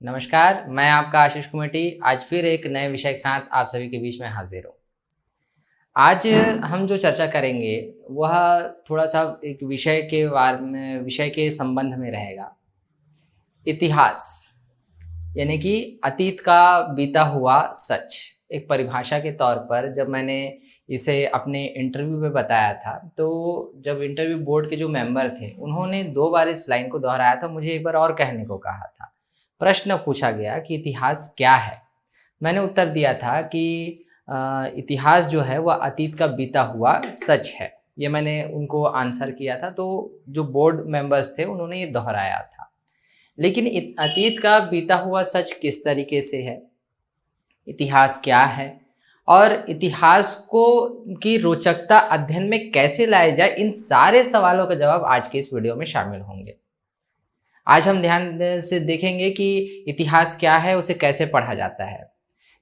नमस्कार, मैं आपका आशीष कुमेटी आज फिर एक नए विषय के साथ आप सभी के बीच में हाजिर हूँ। आज हम जो चर्चा करेंगे वह थोड़ा-सा एक विषय के संबंध में रहेगा। इतिहास, यानी कि अतीत का बीता हुआ सच। एक परिभाषा के तौर पर जब मैंने इसे अपने इंटरव्यू में बताया था, तो जब इंटरव्यू बोर्ड के जो मेंबर थे, उन्होंने 2 बार इस लाइन को दोहराया था, मुझे एक बार और कहने को कहा था। प्रश्न पूछा गया कि इतिहास क्या है? मैंने उत्तर दिया था कि इतिहास जो है वह अतीत का बीता हुआ सच है। ये मैंने उनको आंसर किया था, तो जो बोर्ड मेंबर्स थे उन्होंने ये दोहराया था। लेकिन अतीत का बीता हुआ सच किस तरीके से है? इतिहास क्या है? और इतिहास को की रोचकता अध्ययन में कैसे लाया जाए, इन सारे सवालों का जवाब आज के इस वीडियो में शामिल होंगे। आज हम ध्यान से देखेंगे कि इतिहास क्या है, उसे कैसे पढ़ा जाता है।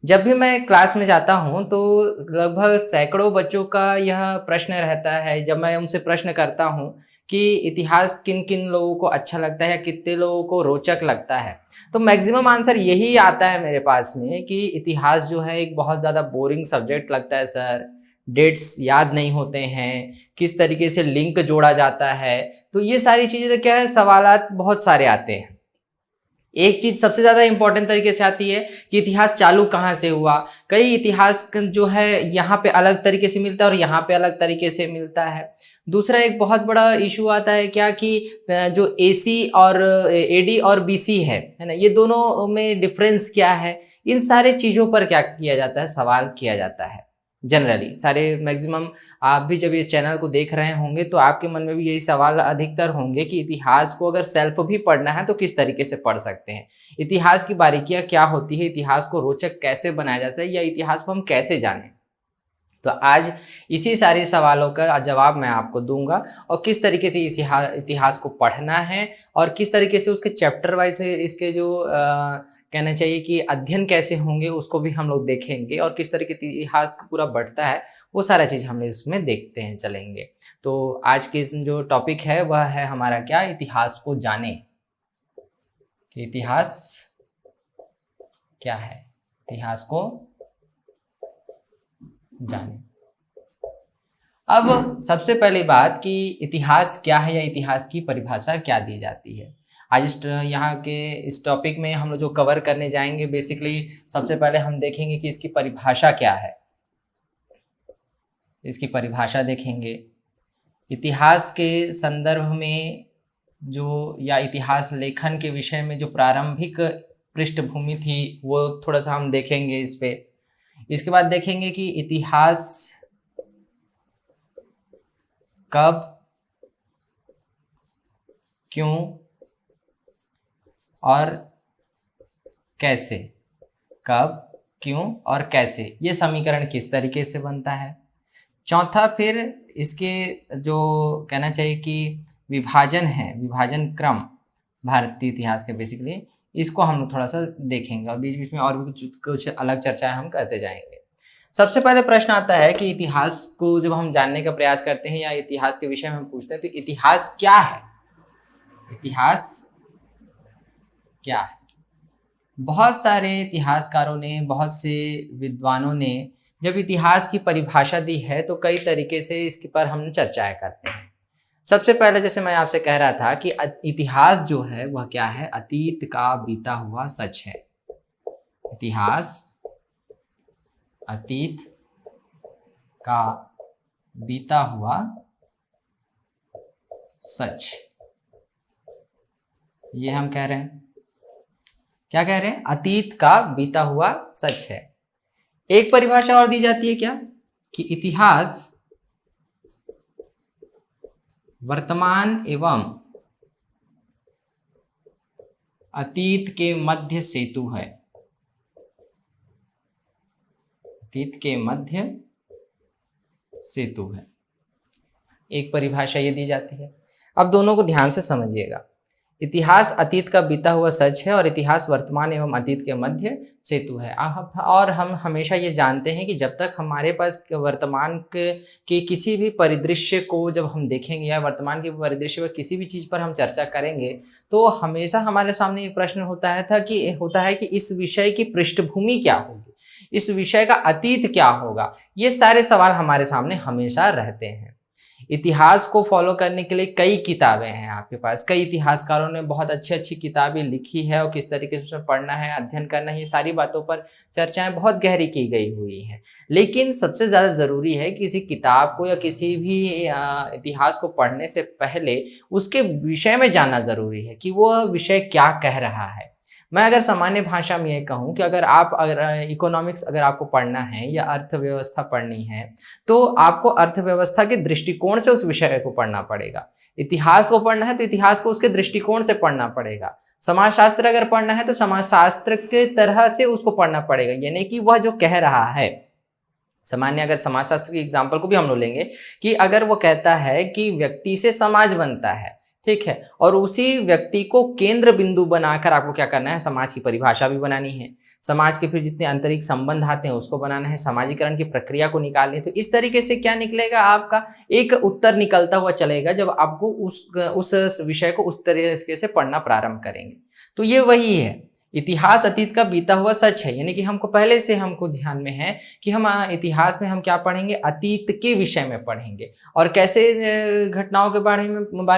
जब भी मैं क्लास में जाता हूँ तो लगभग सैकड़ों बच्चों का यह प्रश्न रहता है, जब मैं उनसे प्रश्न करता हूँ कि इतिहास किन किन लोगों को अच्छा लगता है या कितने लोगों को रोचक लगता है, तो मैक्सिमम आंसर यही आता है मेरे पास में कि इतिहास जो है एक बहुत ज़्यादा बोरिंग सब्जेक्ट लगता है सर, डेट्स याद नहीं होते हैं, किस तरीके से लिंक जोड़ा जाता है। तो ये सारी चीज़ें क्या है, सवालात बहुत सारे आते हैं। एक चीज़ सबसे ज़्यादा इंपॉर्टेंट तरीके से आती है कि इतिहास चालू कहाँ से हुआ। कई इतिहास जो है यहाँ पे अलग तरीके से मिलता है और यहाँ पे अलग तरीके से मिलता है। दूसरा एक बहुत बड़ा इशू आता है क्या कि जो एसी और एडी और बीसी है ना, ये दोनों में डिफरेंस क्या है? इन सारे चीज़ों पर क्या किया जाता है, सवाल किया जाता है। जनरली सारे मैक्सिमम आप भी जब इस चैनल को देख रहे होंगे तो आपके मन में भी यही सवाल अधिकतर होंगे कि इतिहास को अगर सेल्फ भी पढ़ना है तो किस तरीके से पढ़ सकते हैं, इतिहास की बारीकियां क्या होती है, इतिहास को रोचक कैसे बनाया जाता है या इतिहास को हम कैसे जानें। तो आज इसी सारे सवालों का जवाब मैं आपको दूंगा और किस तरीके से इतिहास को पढ़ना है और किस तरीके से उसके चैप्टर वाइज इसके जो कहना चाहिए कि अध्ययन कैसे होंगे उसको भी हम लोग देखेंगे और किस तरीके से इतिहास पूरा बढ़ता है वो सारा चीज़ हम इसमें देखते हैं चलेंगे। तो आज के जो टॉपिक है वह है हमारा क्या, इतिहास को जाने कि इतिहास क्या है, इतिहास को जाने। अब सबसे पहली बात कि इतिहास क्या है या इतिहास की परिभाषा क्या दी जाती है। आज यहाँ के इस टॉपिक में हम लोग जो कवर करने जाएंगे, बेसिकली सबसे पहले हम देखेंगे कि इसकी परिभाषा क्या है, इसकी परिभाषा देखेंगे। इतिहास के संदर्भ में जो या इतिहास लेखन के विषय में जो प्रारंभिक पृष्ठभूमि थी वो थोड़ा सा हम देखेंगे इस पे। इसके बाद देखेंगे कि इतिहास कब, क्यों और कैसे, कब, क्यों और कैसे, ये समीकरण किस तरीके से बनता है। चौथा फिर इसके जो कहना चाहिए कि विभाजन है, विभाजन क्रम भारतीय इतिहास के, बेसिकली इसको हम लोग थोड़ा सा देखेंगे और बीच बीच में और भी कुछ अलग चर्चाएं हम करते जाएंगे। सबसे पहले प्रश्न आता है कि इतिहास को जब हम जानने का प्रयास करते हैं या इतिहास के विषय में हम पूछते हैं तो इतिहास क्या है, इतिहास क्या है। बहुत सारे इतिहासकारों ने, बहुत से विद्वानों ने जब इतिहास की परिभाषा दी है तो कई तरीके से इसके पर हम चर्चाएं करते हैं। सबसे पहले जैसे मैं आपसे कह रहा था कि इतिहास जो है वह क्या है, अतीत का बीता हुआ सच है। इतिहास अतीत का बीता हुआ सच, ये हम कह रहे हैं। क्या कह रहे हैं, अतीत का बीता हुआ सच है। एक परिभाषा और दी जाती है क्या, कि इतिहास वर्तमान एवं अतीत के मध्य सेतु है, अतीत के मध्य सेतु है। एक परिभाषा ये दी जाती है। अब दोनों को ध्यान से समझिएगा। इतिहास अतीत का बीता हुआ सच है और इतिहास वर्तमान एवं अतीत के मध्य सेतु है। और हम हमेशा ये जानते हैं कि जब तक हमारे पास वर्तमान के किसी भी परिदृश्य को जब हम देखेंगे या वर्तमान के परिदृश्य पर किसी भी चीज़ पर हम चर्चा करेंगे, तो हमेशा हमारे सामने एक प्रश्न होता है कि इस विषय की पृष्ठभूमि क्या होगी, इस विषय का अतीत क्या होगा। ये सारे सवाल हमारे सामने हमेशा रहते हैं। इतिहास को फॉलो करने के लिए कई किताबें हैं आपके पास, कई इतिहासकारों ने बहुत अच्छी अच्छी किताबें लिखी है और किस तरीके से उसमें पढ़ना है, अध्ययन करना है, ये सारी बातों पर चर्चाएं बहुत गहरी की गई हुई हैं। लेकिन सबसे ज़्यादा ज़रूरी है किसी किताब को या किसी भी इतिहास को पढ़ने से पहले उसके विषय में जानना ज़रूरी है कि वो विषय क्या कह रहा है। मैं अगर सामान्य भाषा में ये कहूँ कि अगर इकोनॉमिक्स अगर आपको पढ़ना है या अर्थव्यवस्था पढ़नी है, तो आपको अर्थव्यवस्था के दृष्टिकोण से उस विषय को पढ़ना पड़ेगा। इतिहास को पढ़ना है तो इतिहास को उसके दृष्टिकोण से पढ़ना पड़ेगा। समाजशास्त्र अगर पढ़ना है तो समाजशास्त्र के तरह से उसको पढ़ना पड़ेगा, यानी कि वह जो कह रहा है। सामान्य अगर समाजशास्त्र की एग्जाम्पल को भी हम लोग लेंगे कि अगर वो कहता है कि व्यक्ति से समाज बनता है, ठीक है, और उसी व्यक्ति को केंद्र बिंदु बनाकर आपको क्या करना है, समाज की परिभाषा भी बनानी है, समाज के फिर जितने आंतरिक संबंध आते हैं उसको बनाना है, सामाजिकरण की प्रक्रिया को निकालनी है। तो इस तरीके से क्या निकलेगा, आपका एक उत्तर निकलता हुआ चलेगा जब आपको उस विषय को उस तरीके से पढ़ना प्रारंभ करेंगे। तो ये वही है, इतिहास अतीत का बीता हुआ सच है, यानी कि हमको पहले से हमको ध्यान में है कि हम इतिहास में हम क्या पढ़ेंगे, अतीत के विषय में पढ़ेंगे और कैसे घटनाओं के बारे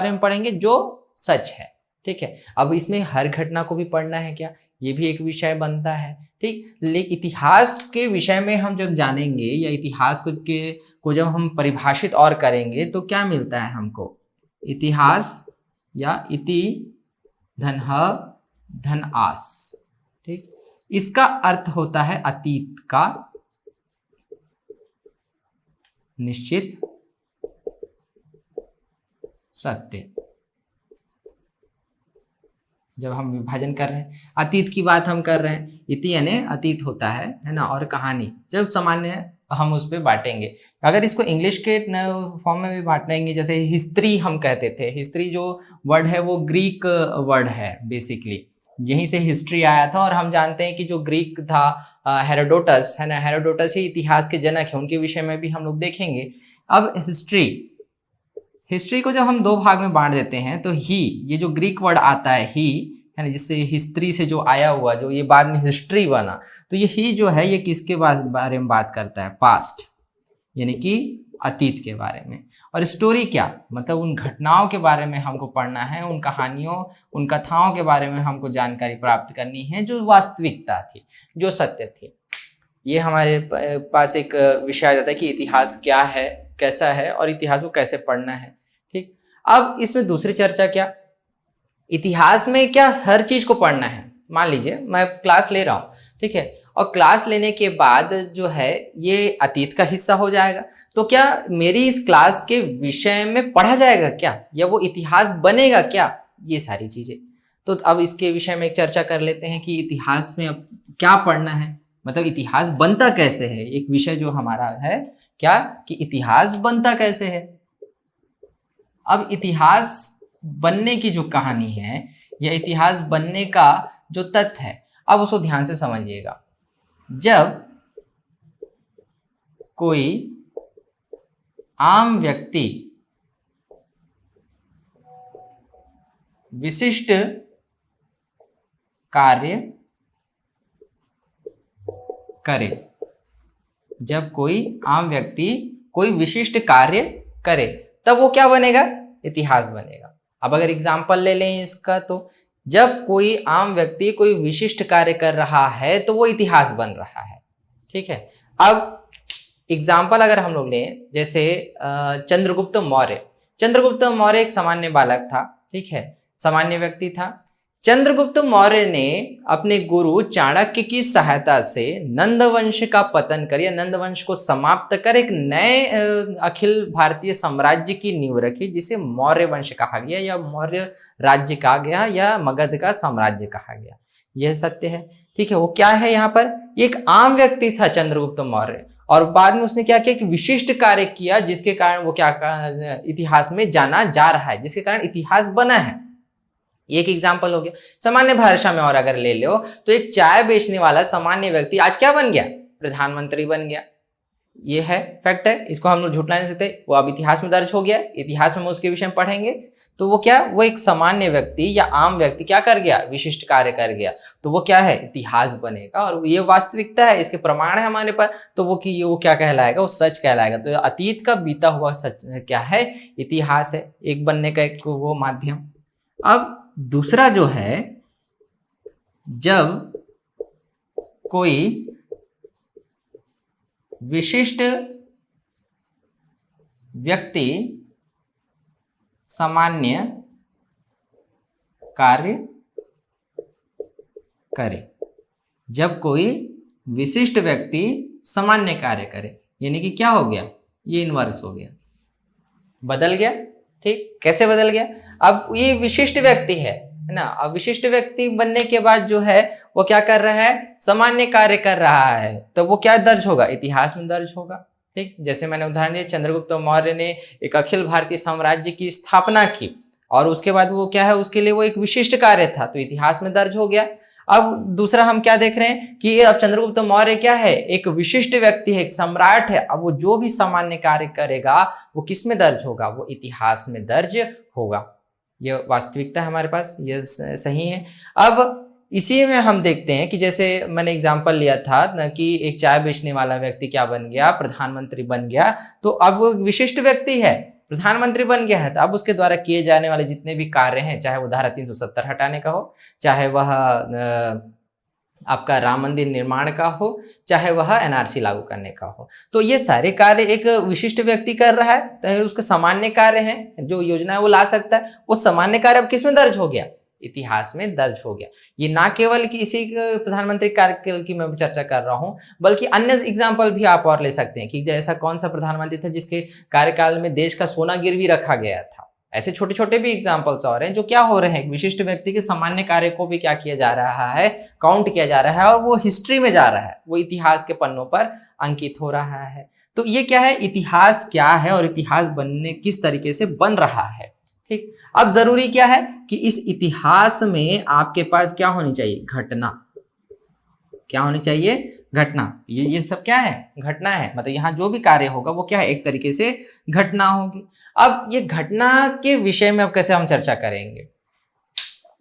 में पढ़ेंगे जो सच है। ठीक है, अब इसमें हर घटना को भी पढ़ना है क्या, ये भी एक विषय बनता है। ठीक, लेकिन इतिहास के विषय में हम जब जानेंगे या इतिहास को जब हम परिभाषित और करेंगे तो क्या मिलता है हमको, इतिहास या इति धन आस, ठीक, इसका अर्थ होता है अतीत का निश्चित सत्य। जब हम विभाजन कर रहे हैं, अतीत की बात हम कर रहे हैं, इति यानी अतीत होता है ना, और कहानी जब सामान्य हम उस पर बांटेंगे। अगर इसको इंग्लिश के फॉर्म में भी बांटेंगे, जैसे हिस्ट्री हम कहते थे, हिस्ट्री जो वर्ड है वो ग्रीक वर्ड है, बेसिकली यहीं से हिस्ट्री आया था। और हम जानते हैं कि जो ग्रीक था हेरोडोटस है ना, हेरोडोटस ही इतिहास के जनक है, उनके विषय में भी हम लोग देखेंगे। अब हिस्ट्री को जब हम दो भाग में बांट देते हैं तो ये जो ग्रीक वर्ड आता है ही है ना, जिससे हिस्ट्री से जो आया हुआ जो ये बाद में हिस्ट्री बना, तो ये जो है ये किसके बारे में बात करता है, पास्ट, यानी कि अतीत के बारे में। और स्टोरी क्या, मतलब उन घटनाओं के बारे में हमको पढ़ना है, उन कहानियों उन कथाओं के बारे में हमको जानकारी प्राप्त करनी है जो वास्तविकता थी, जो सत्य थी। ये हमारे पास एक विषय आ जाता है कि इतिहास क्या है, कैसा है और इतिहास को कैसे पढ़ना है। ठीक, अब इसमें दूसरी चर्चा क्या, इतिहास में क्या हर चीज को पढ़ना है। मान लीजिए मैं क्लास ले रहा हूँ, ठीक है, और क्लास लेने के बाद जो है ये अतीत का हिस्सा हो जाएगा, तो क्या मेरी इस क्लास के विषय में पढ़ा जाएगा क्या, या वो इतिहास बनेगा क्या, ये सारी चीजें। तो अब इसके विषय में एक चर्चा कर लेते हैं कि इतिहास में अब क्या पढ़ना है, मतलब इतिहास बनता कैसे है। एक विषय जो हमारा है क्या, कि इतिहास बनता कैसे है। अब इतिहास बनने की जो कहानी है या इतिहास बनने का जो तथ्य है, अब उसको ध्यान से समझिएगा। जब कोई आम व्यक्ति विशिष्ट कार्य करे, जब कोई आम व्यक्ति कोई विशिष्ट कार्य करे, तब वो क्या बनेगा, इतिहास बनेगा। अब अगर एग्जाम्पल ले लें इसका, तो जब कोई आम व्यक्ति कोई विशिष्ट कार्य कर रहा है तो वो इतिहास बन रहा है। ठीक है, अब एग्जाम्पल अगर हम लोग लें, जैसे चंद्रगुप्त मौर्य एक सामान्य बालक था, ठीक है, सामान्य व्यक्ति था। चंद्रगुप्त मौर्य ने अपने गुरु चाणक्य की सहायता से नंद वंश का पतन कर या नंद वंश को समाप्त कर एक नए अखिल भारतीय साम्राज्य की नींव रखी, जिसे मौर्य वंश कहा गया या मौर्य राज्य कहा गया या मगध का साम्राज्य कहा गया। यह सत्य है। ठीक है, वो क्या है, यहाँ पर एक आम व्यक्ति था चंद्रगुप्त मौर्य, और बाद में उसने क्या किया कि विशिष्ट कार्य किया, जिसके कारण वो क्या इतिहास में जाना जा रहा है, जिसके कारण इतिहास बना है। एक एग्जाम्पल हो गया। सामान्य भाषा में और अगर ले लो तो एक चाय बेचने वाला सामान्य व्यक्ति आज क्या बन गया? प्रधानमंत्री बन गया। ये है फैक्ट है, इसको हम लोग झूठला नहीं सकते। वो अब इतिहास में दर्ज हो गया, इतिहास में हम उसके विषय में पढ़ेंगे। तो वो क्या, वो एक सामान्य व्यक्ति या आम व्यक्ति क्या कर गया? विशिष्ट कार्य कर गया। तो वो क्या है? इतिहास बनेगा। और ये वास्तविकता है, इसके प्रमाण है हमारे पास। तो वो कि वो क्या कहलाएगा? वो सच कहलाएगा। तो अतीत का बीता हुआ सच क्या है? इतिहास है, एक बनने का एक वो माध्यम। अब दूसरा जो है, जब कोई विशिष्ट व्यक्ति सामान्य कार्य करे, जब कोई विशिष्ट व्यक्ति सामान्य कार्य करे, यानी कि क्या हो गया? ये इनवर्स हो गया, बदल गया। ठीक, कैसे बदल गया? अब ये विशिष्ट व्यक्ति है ना। अब विशिष्ट व्यक्ति बनने के बाद जो है वो क्या कर रहा है? सामान्य कार्य कर रहा है। तो वो क्या दर्ज होगा? इतिहास में दर्ज होगा। ठीक, जैसे मैंने उदाहरण दिया, चंद्रगुप्त मौर्य ने एक अखिल भारतीय साम्राज्य की स्थापना की और उसके बाद वो क्या है, उसके लिए वो एक विशिष्ट कार्य था, तो इतिहास में दर्ज हो गया। अब दूसरा हम क्या देख रहे हैं कि अब चंद्रगुप्त मौर्य क्या है? एक विशिष्ट व्यक्ति है, एक सम्राट है। अब वो जो भी सामान्य कार्य करेगा वो किस में दर्ज होगा? वो इतिहास में दर्ज होगा। ये वास्तविकता है हमारे पास, ये सही है। अब इसी में हम देखते हैं कि जैसे मैंने एग्जांपल लिया था ना कि एक चाय बेचने वाला व्यक्ति क्या बन गया? प्रधानमंत्री बन गया। तो अब वो विशिष्ट व्यक्ति है, प्रधानमंत्री बन गया है, तो अब उसके द्वारा किए जाने वाले जितने भी कार्य हैं, चाहे वो धारा 370 हटाने का हो, चाहे वह आपका राम मंदिर निर्माण का हो, चाहे वह एनआरसी लागू करने का हो, तो ये सारे कार्य एक विशिष्ट व्यक्ति कर रहा है। तो उसके सामान्य कार्य हैं, जो योजना है वो ला सकता है। वो सामान्य कार्य अब किस में दर्ज हो गया? इतिहास में दर्ज हो गया। ये ना केवल कि इसी प्रधानमंत्री कार्यकाल की मैं चर्चा कर रहा हूं, बल्कि अन्य एग्जाम्पल भी आप और ले सकते हैं कि जैसा कौन सा प्रधानमंत्री था जिसके कार्यकाल में देश का सोना गिरवी रखा गया था। ऐसे छोटे छोटे भी एग्जाम्पल्स और हैं जो क्या हो रहे हैं, विशिष्ट व्यक्ति के सामान्य कार्य को भी क्या किया जा रहा है? काउंट किया जा रहा है, और वो हिस्ट्री में जा रहा है, वो इतिहास के पन्नों पर अंकित हो रहा है। तो ये क्या है? इतिहास क्या है और इतिहास बनने किस तरीके से बन रहा है। ठीक, अब जरूरी क्या है कि इस इतिहास में आपके पास क्या होनी चाहिए? घटना। क्या होनी चाहिए? घटना। ये सब क्या है? घटना है। मतलब यहाँ जो भी कार्य होगा वो क्या है? एक तरीके से घटना होगी। अब ये घटना के विषय में अब कैसे हम चर्चा करेंगे?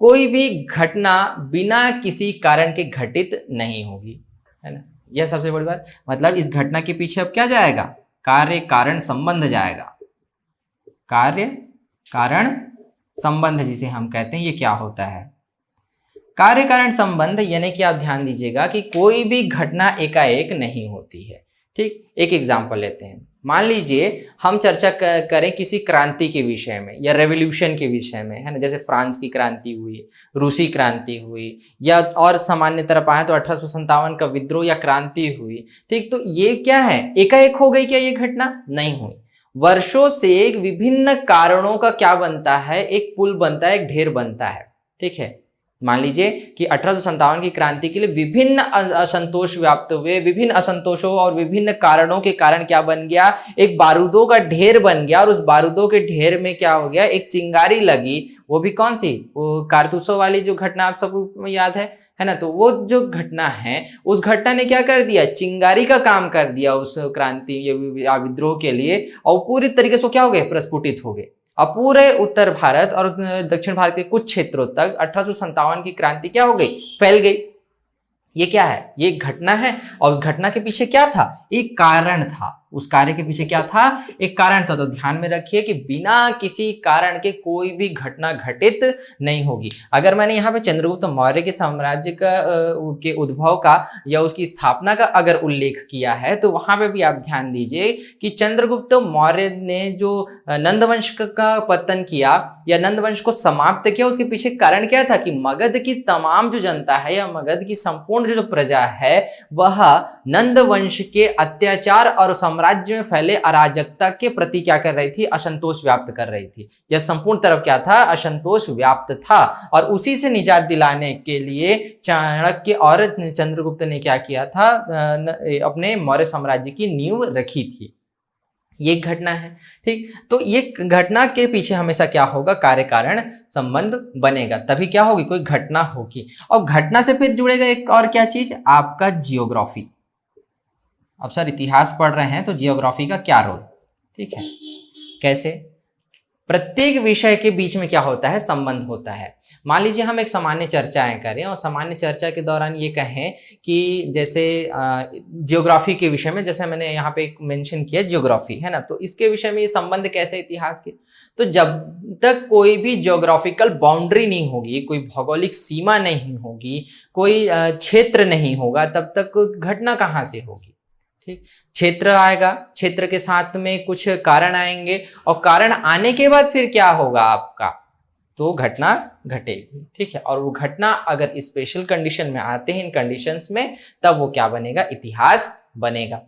कोई भी घटना बिना किसी कारण के घटित नहीं होगी, है ना। यह सबसे बड़ी बात। मतलब इस घटना के पीछे अब क्या जाएगा? कार्य कारण संबंध जाएगा। कार्य कारण संबंध जिसे हम कहते हैं, ये क्या होता है? कार्य कारण संबंध यानी कि आप ध्यान दीजिएगा कि कोई भी घटना एकाएक नहीं होती है। ठीक, एक एग्जांपल लेते हैं। मान लीजिए हम चर्चा करें किसी क्रांति के विषय में या रेवोल्यूशन के विषय में, है ना। जैसे फ्रांस की क्रांति हुई, रूसी क्रांति हुई, या और सामान्य तरफ आए तो 1857 का विद्रोह या क्रांति हुई। ठीक, तो ये क्या है? एकाएक हो गई क्या ये घटना? नहीं हुई। वर्षों से विभिन्न कारणों का क्या बनता है? एक पुल बनता है, एक ढेर बनता है। ठीक है, मान लीजिए कि 1857 की क्रांति के लिए विभिन्न असंतोष व्याप्त हुए, विभिन्न असंतोषों और विभिन्न कारणों के कारण क्या बन गया? एक बारूदों का ढेर बन गया, और उस बारूदों के ढेर में क्या हो गया? एक चिंगारी लगी। वो भी कौन सी? वो कारतूसों वाली जो घटना आप सबको याद है ना। तो वो जो घटना है, उस घटना ने क्या कर दिया? चिंगारी का काम कर दिया उस क्रांति या विद्रोह के लिए, और पूरी तरीके से क्या हो गए? प्रस्फुटित हो गए। अब पूरे उत्तर भारत और दक्षिण भारत के कुछ क्षेत्रों तक 1857 की क्रांति क्या हो गई? फैल गई। ये क्या है? ये एक घटना है, और उस घटना के पीछे क्या था? एक कारण था। उस कार्य के पीछे क्या था? एक कारण था। तो ध्यान में रखिए कि बिना किसी कारण के कोई भी घटना घटित नहीं होगी। अगर मैंने यहाँ पे चंद्रगुप्त मौर्य के साम्राज्य का के उद्भव का या उसकी स्थापना का अगर उल्लेख किया है, तो वहां पे भी आप ध्यान दीजिए कि चंद्रगुप्त मौर्य ने जो नंदवंश का पतन किया या नंदवंश को समाप्त किया, उसके पीछे कारण क्या था? कि मगध की तमाम जो जनता है या मगध की संपूर्ण जो प्रजा है, वह नंदवंश के अत्याचार और साम्राज्य में फैले अराजकता के प्रति क्या कर रही थी? असंतोष व्याप्त कर रही थी। यह संपूर्ण तरफ क्या था? असंतोष व्याप्त था। और उसी से निजात दिलाने के लिए चाणक्य और चंद्रगुप्त ने क्या किया था? अपने मौर्य साम्राज्य की नींव रखी थी। ये एक घटना है। ठीक, तो ये घटना के पीछे हमेशा क्या होगा, कार्य कारण संबंध बनेगा, तभी क्या होगी, कोई घटना होगी। और घटना से फिर जुड़ेगा एक और क्या चीज, आपका जियोग्राफी। अब सर इतिहास पढ़ रहे हैं तो जियोग्राफी का क्या रोल, ठीक है, कैसे, प्रत्येक विषय के बीच में क्या होता है, संबंध होता है। मान लीजिए हम एक सामान्य चर्चाएं करें और सामान्य चर्चा के दौरान ये कहें कि जैसे जियोग्राफी के विषय में, जैसे मैंने यहाँ पे एक मेंशन किया जियोग्राफी है ना, तो इसके विषय में ये संबंध कैसे इतिहास के, तो जब तक कोई भी जियोग्राफिकल बाउंड्री नहीं होगी, कोई भौगोलिक सीमा नहीं होगी, कोई क्षेत्र नहीं होगा, तब तक घटना कहाँ से होगी। ठीक, क्षेत्र आएगा, क्षेत्र के साथ में कुछ कारण आएंगे और कारण आने के बाद फिर क्या होगा आपका, तो घटना घटेगी। ठीक है, और वो घटना अगर स्पेशल कंडीशन में आते हैं, इन कंडीशंस में, तब वो क्या बनेगा, इतिहास बनेगा।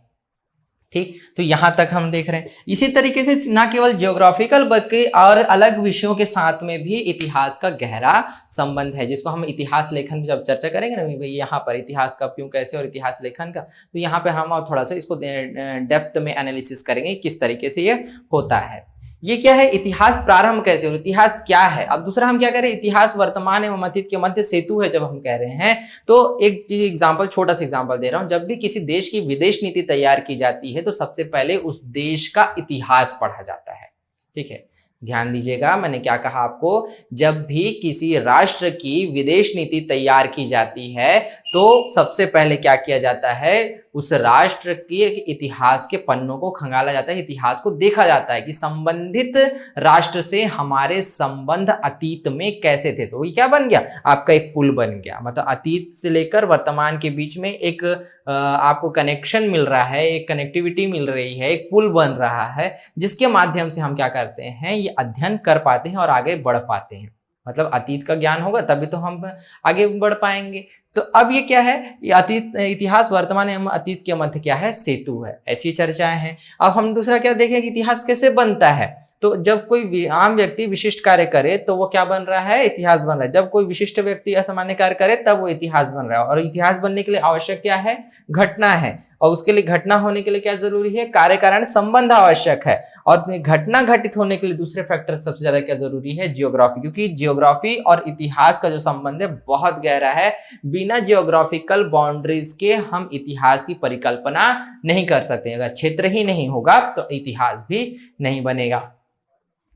ठीक, तो यहां तक हम देख रहे हैं। इसी तरीके से ना केवल जियोग्राफिकल बल्कि और अलग विषयों के साथ में भी इतिहास का गहरा संबंध है, जिसको हम इतिहास लेखन जब चर्चा करेंगे ना भाई, यहाँ पर इतिहास का क्यों कैसे और इतिहास लेखन का, तो यहाँ पे हम और थोड़ा सा इसको डेप्थ में एनालिसिस करेंगे किस तरीके से ये होता है। ये क्या है, इतिहास प्रारंभ कैसे और इतिहास क्या है। अब दूसरा हम क्या करें, इतिहास वर्तमान एवं अतीत के मध्य सेतु है जब हम कह रहे हैं, तो एक चीज एग्जांपल, छोटा सा एग्जांपल दे रहा हूं। जब भी किसी देश की विदेश नीति तैयार की जाती है तो सबसे पहले उस देश का इतिहास पढ़ा जाता है। ठीक है, ध्यान दीजिएगा मैंने क्या कहा आपको, जब भी किसी राष्ट्र की विदेश नीति तैयार की जाती है तो सबसे पहले क्या किया जाता है, उस राष्ट्र के इतिहास के पन्नों को खंगाला जाता है, इतिहास को देखा जाता है कि संबंधित राष्ट्र से हमारे संबंध अतीत में कैसे थे। तो ये क्या बन गया, आपका एक पुल बन गया, मतलब अतीत से लेकर वर्तमान के बीच में एक आपको कनेक्शन मिल रहा है, एक कनेक्टिविटी मिल रही है, एक पुल बन रहा है, जिसके माध्यम से हम क्या करते हैं, ये अध्ययन कर पाते हैं और आगे बढ़ पाते हैं। मतलब अतीत का ज्ञान होगा तभी तो हम आगे बढ़ पाएंगे। तो अब ये क्या है, ये अतीत, इतिहास वर्तमान एवं अतीत के मध्य क्या है, सेतु है, ऐसी चर्चाएं हैं। अब हम दूसरा क्या देखें कि इतिहास कैसे बनता है, तो जब कोई आम व्यक्ति विशिष्ट कार्य करे तो वो क्या बन रहा है, इतिहास बन रहा है। जब कोई विशिष्ट व्यक्ति असामान्य कार्य करे तब वो इतिहास बन रहा है। और इतिहास बनने के लिए आवश्यक क्या है, घटना है, और उसके लिए घटना होने के लिए क्या जरूरी है, कार्य कारण संबंध आवश्यक है। और घटना घटित होने के लिए दूसरे फैक्टर सबसे ज्यादा क्या जरूरी है, जियोग्राफी, क्योंकि जियोग्राफी और इतिहास का जो संबंध है बहुत गहरा है। बिना जियोग्राफिकल बाउंड्रीज के हम इतिहास की परिकल्पना नहीं कर सकते। अगर क्षेत्र ही नहीं होगा तो इतिहास भी नहीं बनेगा।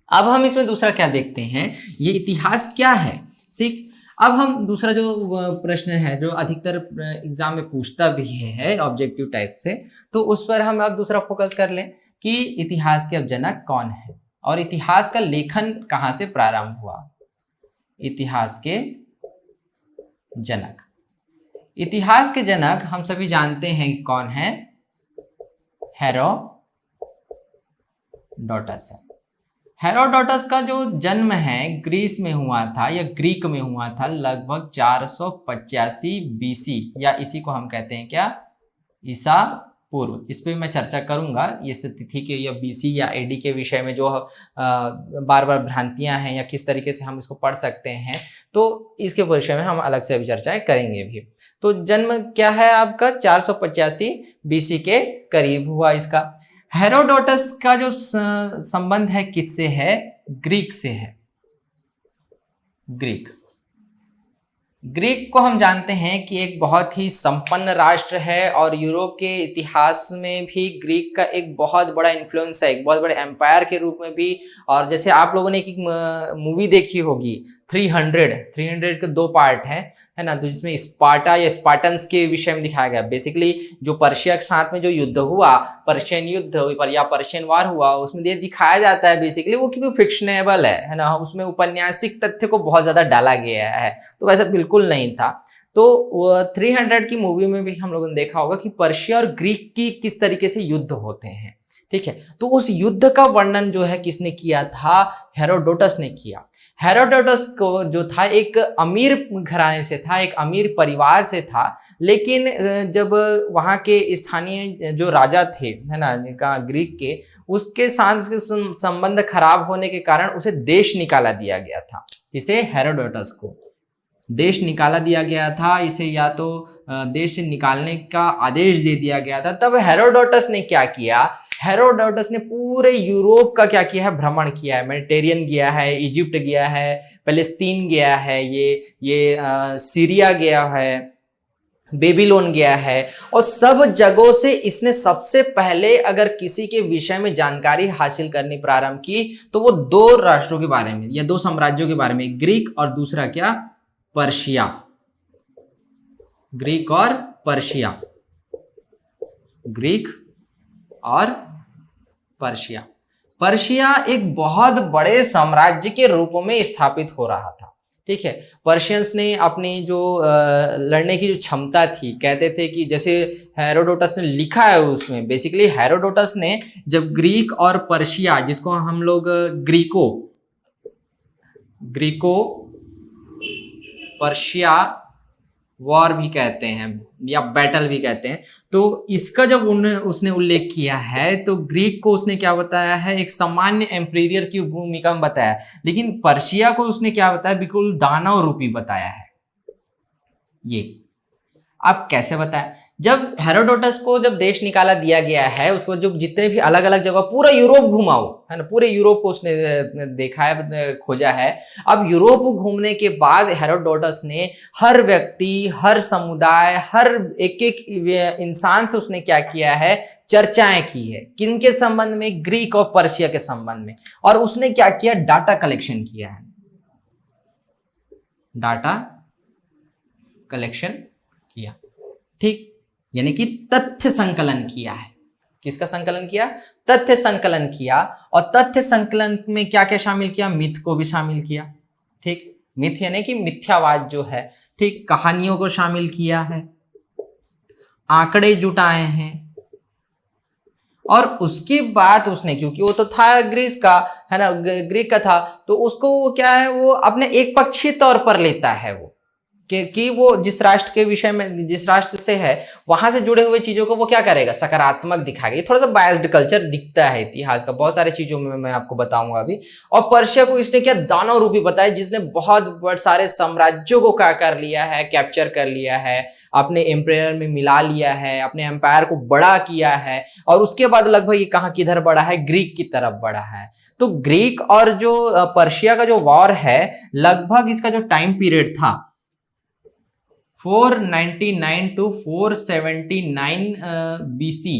अब हम इसमें दूसरा क्या देखते हैं, ये इतिहास क्या है। ठीक, अब हम दूसरा जो प्रश्न है जो अधिकतर एग्जाम में पूछता भी है ऑब्जेक्टिव टाइप से, तो उस पर हम अब दूसरा फोकस कर लें कि इतिहास के अब जनक कौन है और इतिहास का लेखन कहाँ से प्रारंभ हुआ। इतिहास के जनक, इतिहास के जनक हम सभी जानते हैं कौन है, हेरोडोटस है। हेरोडोटस का जो जन्म है ग्रीस में हुआ था या ग्रीक में हुआ था लगभग 485 बीसी, या इसी को हम कहते हैं क्या, ईसा पूर्व। इस पे मैं चर्चा करूंगा, ये तिथि के या बीसी या एडी के विषय में जो बार बार भ्रांतियां हैं या किस तरीके से हम इसको पढ़ सकते हैं, तो इसके विषय में हम अलग से अभी चर्चाएं करेंगे भी। तो जन्म क्या है आपका 485 बीसी के करीब हुआ इसका। हेरोडोटस का जो संबंध है किससे है, ग्रीक से है। ग्रीक, ग्रीक को हम जानते हैं कि एक बहुत ही संपन्न राष्ट्र है और यूरोप के इतिहास में भी ग्रीक का एक बहुत बड़ा इन्फ्लुएंस है, एक बहुत बड़े एम्पायर के रूप में भी। और जैसे आप लोगों ने एक मूवी देखी होगी 300 के 2 पार्ट है ना, तो जिसमें स्पार्टा या स्पार्टन्स के विषय में दिखाया गया। बेसिकली जो पर्शिया के साथ में जो युद्ध हुआ, पर्शियन युद्ध या पर्शियन वार हुआ, उसमें ये दिखाया जाता है बेसिकली वो क्योंकि फिक्शनेबल है ना, उसमें उपन्यासिक तथ्य को बहुत ज्यादा डाला गया है, तो वैसा बिल्कुल नहीं था। तो 300 की मूवी में भी हम लोगों ने देखा होगा कि पर्शिया और ग्रीक की किस तरीके से युद्ध होते हैं। ठीक है, तो उस युद्ध का वर्णन जो है किसने किया था, हेरोडोटस ने किया। हेरोडोटस को जो था एक अमीर घराने से था, एक अमीर परिवार से था, लेकिन जब वहाँ के स्थानीय जो राजा थे है ना ग्रीक के, उसके साथ संबंध खराब होने के कारण उसे देश निकाला दिया गया था। इसे हेरोडोटस को देश निकाला दिया गया था, इसे या तो देश से निकालने का आदेश दे दिया गया था। तब हेरोडोटस ने क्या किया, हेरोडोटस ने पूरे यूरोप का क्या किया है, भ्रमण किया है। मेडिटेरियन गया है, इजिप्ट गया है, पैलेस्तीन गया है, ये सीरिया गया है, बेबीलोन गया है, और सब जगहों से इसने सबसे पहले अगर किसी के विषय में जानकारी हासिल करनी प्रारंभ की तो वो दो राष्ट्रों के बारे में या दो साम्राज्यों के बारे में, ग्रीक और दूसरा क्या, पर्शिया। ग्रीक और पर्शिया, ग्रीक और पर्शिया। पर्शिया एक बहुत बड़े साम्राज्य के रूप में स्थापित हो रहा था, ठीक है। पर्शियंस ने अपनी जो लड़ने की जो क्षमता थी, कहते थे कि जैसे हेरोडोटस ने लिखा है उसमें, बेसिकली हेरोडोटस ने जब ग्रीक और पर्शिया, जिसको हम लोग ग्रीको पर्शिया वॉर भी कहते हैं या बैटल भी कहते हैं, तो इसका जब उसने उल्लेख किया है तो ग्रीक को उसने क्या बताया है, एक सामान्य एम्पीरियर की भूमिका में बताया, लेकिन पर्शिया को उसने क्या बताया, बिल्कुल दानव रूपी बताया है। ये आप कैसे बताया, जब हेरोडोटस को जब देश निकाला दिया गया है, उसको जो जितने भी अलग अलग जगह, पूरा यूरोप घुमा वो, है ना, पूरे यूरोप को उसने देखा है, खोजा है। अब यूरोप घूमने के बाद हेरोडोटस ने हर व्यक्ति, हर समुदाय, हर एक एक इंसान से उसने क्या किया है, चर्चाएं की है, किनके संबंध में, ग्रीक और पर्शिया के संबंध में। और उसने क्या किया, डाटा कलेक्शन किया है, डाटा कलेक्शन किया, ठीक, यानी कि तथ्य संकलन किया है। किसका संकलन किया, तथ्य संकलन किया। और तथ्य संकलन में क्या क्या शामिल किया, मिथ को भी शामिल किया, ठीक, मिथ यानी कि मिथ्यावाद जो है, ठीक, कहानियों को शामिल किया है, आंकड़े जुटाए हैं। और उसके बाद उसने, क्योंकि वो तो था ग्रीस का, है ना, ग्रीक का था, तो उसको वो क्या है, वो अपने एक पक्षीय तौर पर लेता है वो कि वो जिस राष्ट्र के विषय में, जिस राष्ट्र से है, वहां से जुड़े हुए चीजों को वो क्या करेगा, सकारात्मक दिखाएगा। ये थोड़ा सा बायस्ड कल्चर दिखता है इतिहास का, बहुत सारे चीजों में मैं आपको बताऊंगा अभी। और पर्शिया को इसने क्या, दानव रूपी बताया, जिसने बहुत सारे साम्राज्यों को क्या कर लिया है, कैप्चर कर लिया है, अपने एम्पायर में मिला लिया है, अपने एम्पायर को बड़ा किया है। और उसके बाद लगभग ये कहाँ किधर बढ़ा है, ग्रीक की तरफ बढ़ा है। तो ग्रीक और जो पर्शिया का जो वॉर है, लगभग इसका जो टाइम पीरियड था 499 टू 479 बीसी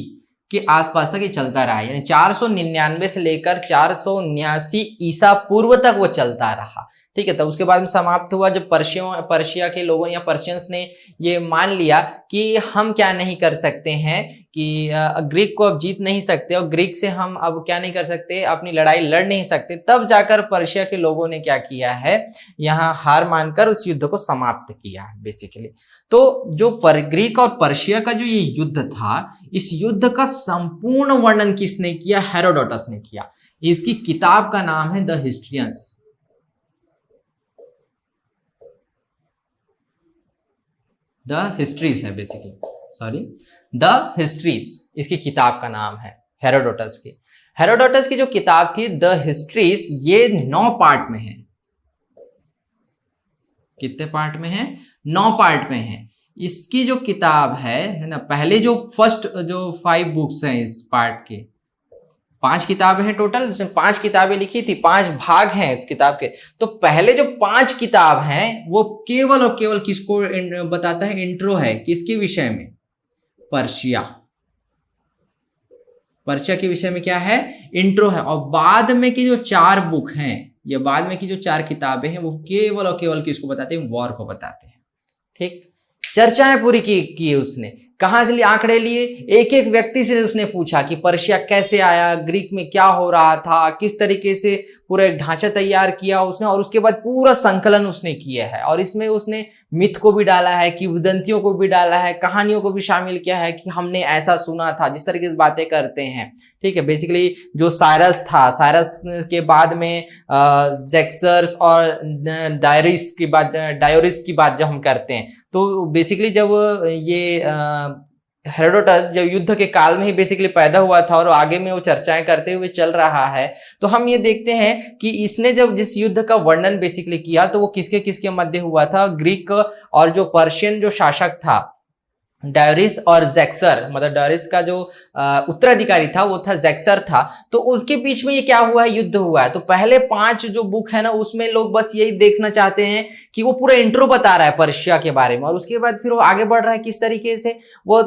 के आसपास तक ये चलता रहा, यानी 499 से लेकर 479 ईसा पूर्व तक वो चलता रहा, ठीक है। तो उसके बाद में समाप्त हुआ जब पर्शिया के लोगों या पर्शियंस ने ये मान लिया कि हम क्या नहीं कर सकते हैं, कि ग्रीक को अब जीत नहीं सकते, और ग्रीक से हम अब क्या नहीं कर सकते, अपनी लड़ाई लड़ नहीं सकते, तब जाकर पर्शिया के लोगों ने क्या किया है, यहाँ हार मानकर उस युद्ध को समाप्त किया है बेसिकली। तो जो ग्रीक और पर्शिया का जो ये युद्ध था, इस युद्ध का संपूर्ण वर्णन किसने किया, हेरोडोटस ने किया। इसकी किताब का नाम है द हिस्ट्रियंस, द हिस्ट्रीज है बेसिकली, सॉरी, द हिस्ट्रीज इसकी किताब का नाम है, हेरोडोटस की। हेरोडोटस की जो किताब थी द हिस्ट्रीज, ये 9 पार्ट में है। कितने पार्ट में है, 9 पार्ट में है। इसकी जो किताब है ना, पहले जो फर्स्ट जो 5 बुक्स हैं इस पार्ट के, 5 किताबें हैं टोटल, उसमें 5 किताबें लिखी थी, 5 भाग हैं इस किताब के। तो पहले जो 5 किताब हैं वो केवल और केवल किसको बताता है, इंट्रो है, किसके विषय में, पर्शिया। पर्शिया के विषय में क्या है, इंट्रो है। और बाद में की जो 4 बुक हैं, ये बाद में की जो 4 किताबें हैं, वो केवल और केवल किसको बताते हैं, वॉर को बताते हैं, ठीक। चर्चाएं पूरी की उसने, कहां से लिए, आंकड़े लिए, एक एक व्यक्ति से उसने पूछा कि पर्शिया कैसे आया, ग्रीक में क्या हो रहा था, किस तरीके से पूरा एक ढांचा तैयार किया उसने, और उसके बाद पूरा संकलन उसने किया है। और इसमें उसने मिथ को भी डाला है, किंवदंतियों को भी डाला है, कहानियों को भी शामिल किया है कि हमने ऐसा सुना था, जिस तरीके से बातें करते हैं, ठीक है। बेसिकली जो साइरस था, साइरस के बाद में ज़ेक्सर्स और डायोरिस की बात जब हम करते हैं, तो बेसिकली जब ये हेरोडोटस जब युद्ध के काल में ही बेसिकली पैदा हुआ था और आगे में वो चर्चाएं करते हुए चल रहा है, तो हम ये देखते हैं कि इसने जब जिस युद्ध का वर्णन बेसिकली किया, तो वो किसके किसके मध्य हुआ था, ग्रीक और जो पर्शियन जो शासक था, डायोरिस और जैक्सर, मतलब डायोरिस का जो उत्तराधिकारी था वो था जैक्सर था। तो उनके बीच में ये क्या हुआ है, युद्ध हुआ है। तो पहले 5 जो बुक है ना उसमें लोग बस यही देखना चाहते हैं कि वो पूरा इंट्रो बता रहा है पर्शिया के बारे में, और उसके बाद फिर वो आगे बढ़ रहा है किस तरीके से वो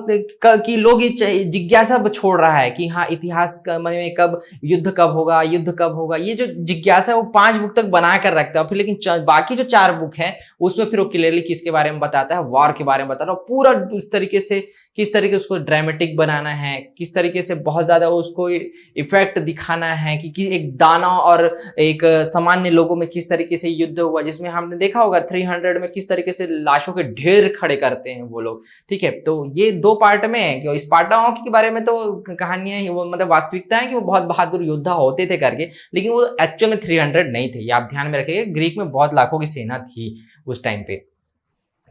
कि लोग ये जिज्ञासा छोड़ रहा है कि हाँ इतिहास में कब युद्ध कब होगा, युद्ध कब होगा, ये जो जिज्ञासा है वो 5 बुक तक बना कर रखता है। फिर लेकिन बाकी जो 4 बुक है उसमें फिर वो क्लियरली किसके बारे में बताता है, वॉर के बारे में बताता है। पूरा उस तरीके से किस तरीके से उसको ड्रामेटिक बनाना है, किस तरीके से बहुत ज्यादा उसको इफेक्ट दिखाना है कि एक दानव और एक सामान्य लोगों में किस तरीके से युद्ध हुआ, जिसमें हमने देखा होगा 300 में किस तरीके से लाशों के ढेर खड़े करते हैं वो लोग। ठीक है, तो ये 2 पार्ट में है कि स्पार्टाओं के बारे में तो कहानियां ही वो मतलब वास्तविकता है कि वो बहुत बहादुर योद्धा होते थे करके, लेकिन वो एक्चुअल में 300 नहीं थे। ये आप ध्यान में रखिएगा, ग्रीक में बहुत लाखों की सेना थी उस टाइम पे।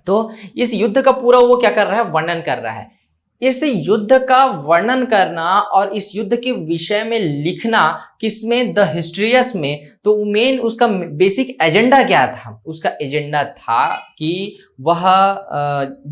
तो इस युद्ध का पूरा वो क्या कर रहा है, वर्णन कर रहा है। इस युद्ध का वर्णन करना और इस युद्ध के विषय में लिखना किसमें, द हिस्ट्रियस में। तो मेन उसका बेसिक एजेंडा क्या था, उसका एजेंडा था कि वह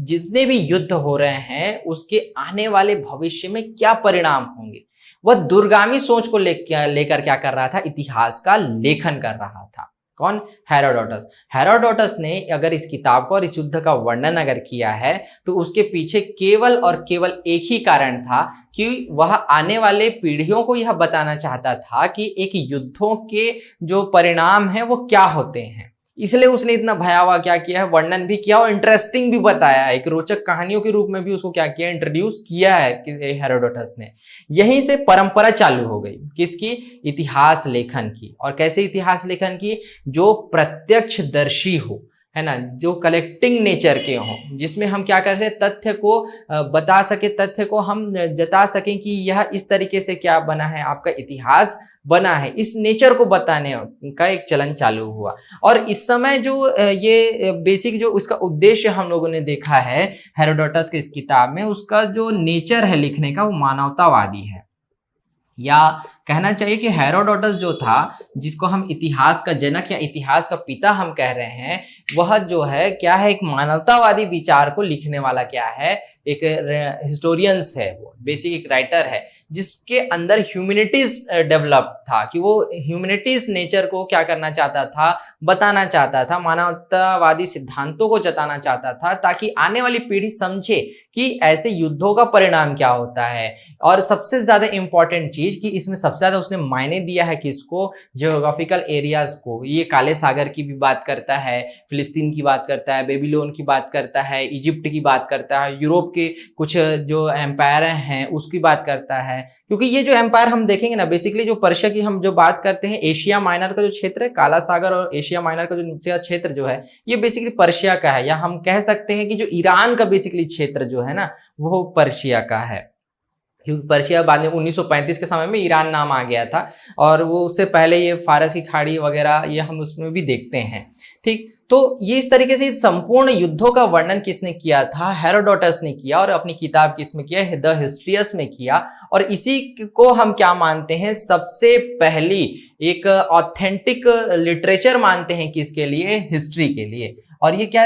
जितने भी युद्ध हो रहे हैं उसके आने वाले भविष्य में क्या परिणाम होंगे, वह दूरगामी सोच को लेकर क्या कर रहा था, इतिहास का लेखन कर रहा था। कौन, हेरोडोटस। हेरोडोटस ने अगर इस किताब को और इस युद्ध का वर्णन अगर किया है तो उसके पीछे केवल और केवल एक ही कारण था कि वह आने वाले पीढ़ियों को यह बताना चाहता था कि एक युद्धों के जो परिणाम हैं वो क्या होते हैं। इसलिए उसने इतना भयावह क्या किया है, वर्णन भी किया और इंटरेस्टिंग भी बताया है, एक रोचक कहानियों के रूप में भी उसको क्या किया, इंट्रोड्यूस किया है हेरोडोटस ने। यहीं से परंपरा चालू हो गई किसकी, इतिहास लेखन की। और कैसे इतिहास लेखन की, जो प्रत्यक्षदर्शी हो, है ना, जो कलेक्टिंग नेचर के हों, जिसमें हम क्या कर रहे हैं, तथ्य को बता सके, तथ्य को हम जता सकें कि यह इस तरीके से क्या बना है, आपका इतिहास बना है। इस नेचर को बताने का एक चलन चालू हुआ। और इस समय जो ये बेसिक जो उसका उद्देश्य हम लोगों ने देखा है हेरोडोटस के इस किताब में, उसका जो नेचर है लिखने का वो मानवतावादी है। या कहना चाहिए कि हेरोडोटस जो था, जिसको हम इतिहास का जनक या इतिहास का पिता हम कह रहे हैं, वह जो है क्या है, एक मानवतावादी विचार को लिखने वाला क्या है, एक हिस्टोरियंस है, वो बेसिक एक राइटर है जिसके अंदर ह्यूमैनिटीज डेवलप था, कि वो ह्यूमैनिटीज नेचर को क्या करना चाहता था, बताना चाहता था, मानवतावादी सिद्धांतों को जताना चाहता था, ताकि आने वाली पीढ़ी समझे कि ऐसे युद्धों का परिणाम क्या होता है। और सबसे ज्यादा इंपॉर्टेंट चीज कि इसमें सबसे ज्यादा उसने मायने दिया है किसको, ज्योग्राफिकल एरियाज को। ये काले सागर की भी बात करता है, फिलिस्तीन की बात करता है, बेबीलोन की बात करता है, इजिप्ट की बात करता है, यूरोप के कुछ जो एम्पायर हैं उसकी बात करता है। क्योंकि ये जो एम्पायर हम देखेंगे ना, बेसिकली जो पर्शिया की हम जो बात करते हैं, एशिया माइनर का जो क्षेत्र है, काला सागर और एशिया माइनर का जो नीचे का क्षेत्र जो है, ये बेसिकली पर्शिया का है। या हम कह सकते हैं कि जो ईरान का बेसिकली क्षेत्र जो है ना, वो पर्शिया का है। क्योंकि पर्शिया बाद में 1935 के समय में ईरान नाम आ गया था, और वो उससे पहले ये फारस की खाड़ी वगैरह ये हम उसमें भी देखते हैं। ठीक, तो ये इस तरीके से संपूर्ण युद्धों का वर्णन किसने किया था, हेरोडोटस ने किया, और अपनी किताब किसमें किया, द हिस्ट्रियस में किया। और इसी को हम क्या मानते हैं, सबसे पहली एक ऑथेंटिक लिटरेचर मानते हैं, किसके लिए, हिस्ट्री के लिए। और ये क्या,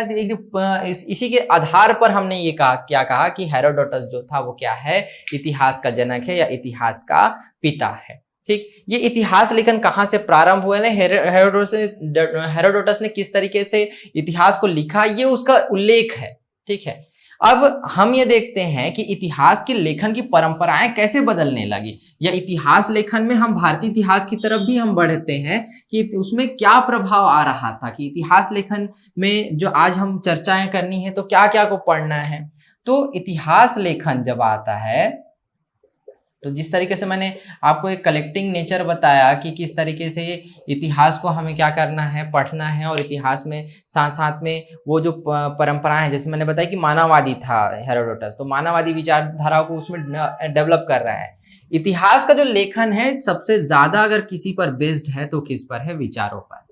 इसी के आधार पर हमने ये कहा, क्या कहा कि हेरोडोटस जो था वो क्या है, इतिहास का जनक है या इतिहास का पिता है। ठीक, ये इतिहास लेखन कहाँ से प्रारंभ हुआ है, हेरोडोटस ने किस तरीके से इतिहास को लिखा, ये उसका उल्लेख है। ठीक है, अब हम ये देखते हैं कि इतिहास के लेखन की परंपराएं कैसे बदलने लगी, या इतिहास लेखन में हम भारतीय इतिहास की तरफ भी हम बढ़ते हैं कि उसमें क्या प्रभाव आ रहा था, कि इतिहास लेखन में जो आज हम चर्चाएं करनी है तो क्या क्या को पढ़ना है। तो इतिहास लेखन जब आता है, तो जिस तरीके से मैंने आपको एक कलेक्टिंग नेचर बताया कि किस तरीके से इतिहास को हमें क्या करना है, पढ़ना है, और इतिहास में साथ साथ में वो जो परंपराएं हैं, जैसे मैंने बताया कि मानववादी था हेरोडोटस, तो मानववादी विचारधारा को उसमें डेवलप कर रहा है। इतिहास का जो लेखन है सबसे ज्यादा अगर किसी पर बेस्ड है तो किस पर है, विचारों पर।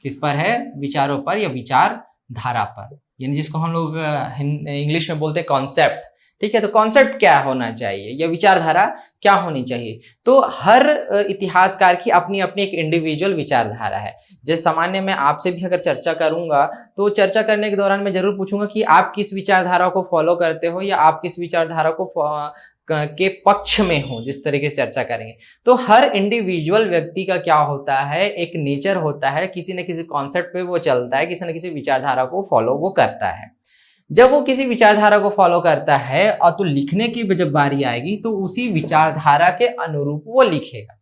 किस पर है, विचारों पर या विचारधारा पर, यानी जिसको हम लोग इंग्लिश में बोलते हैं कॉन्सेप्ट, ठीक है, तो कॉन्सेप्ट क्या होना चाहिए या विचारधारा क्या होनी चाहिए। तो हर इतिहासकार की अपनी अपनी एक इंडिविजुअल विचारधारा है। जैसे सामान्य मैं आपसे भी अगर चर्चा करूंगा तो चर्चा करने के दौरान मैं जरूर पूछूंगा कि आप किस विचारधारा को फॉलो करते हो या आप किस विचारधारा को के पक्ष में हो, जिस तरीके से चर्चा करेंगे। तो हर इंडिविजुअल व्यक्ति का क्या होता है, एक नेचर होता है, किसी न किसी कॉन्सेप्ट पे वो चलता है, किसी न किसी विचारधारा को फॉलो वो करता है। जब वो किसी विचारधारा को फॉलो करता है और तो लिखने की जब बारी आएगी तो उसी विचारधारा के अनुरूप वो लिखेगा।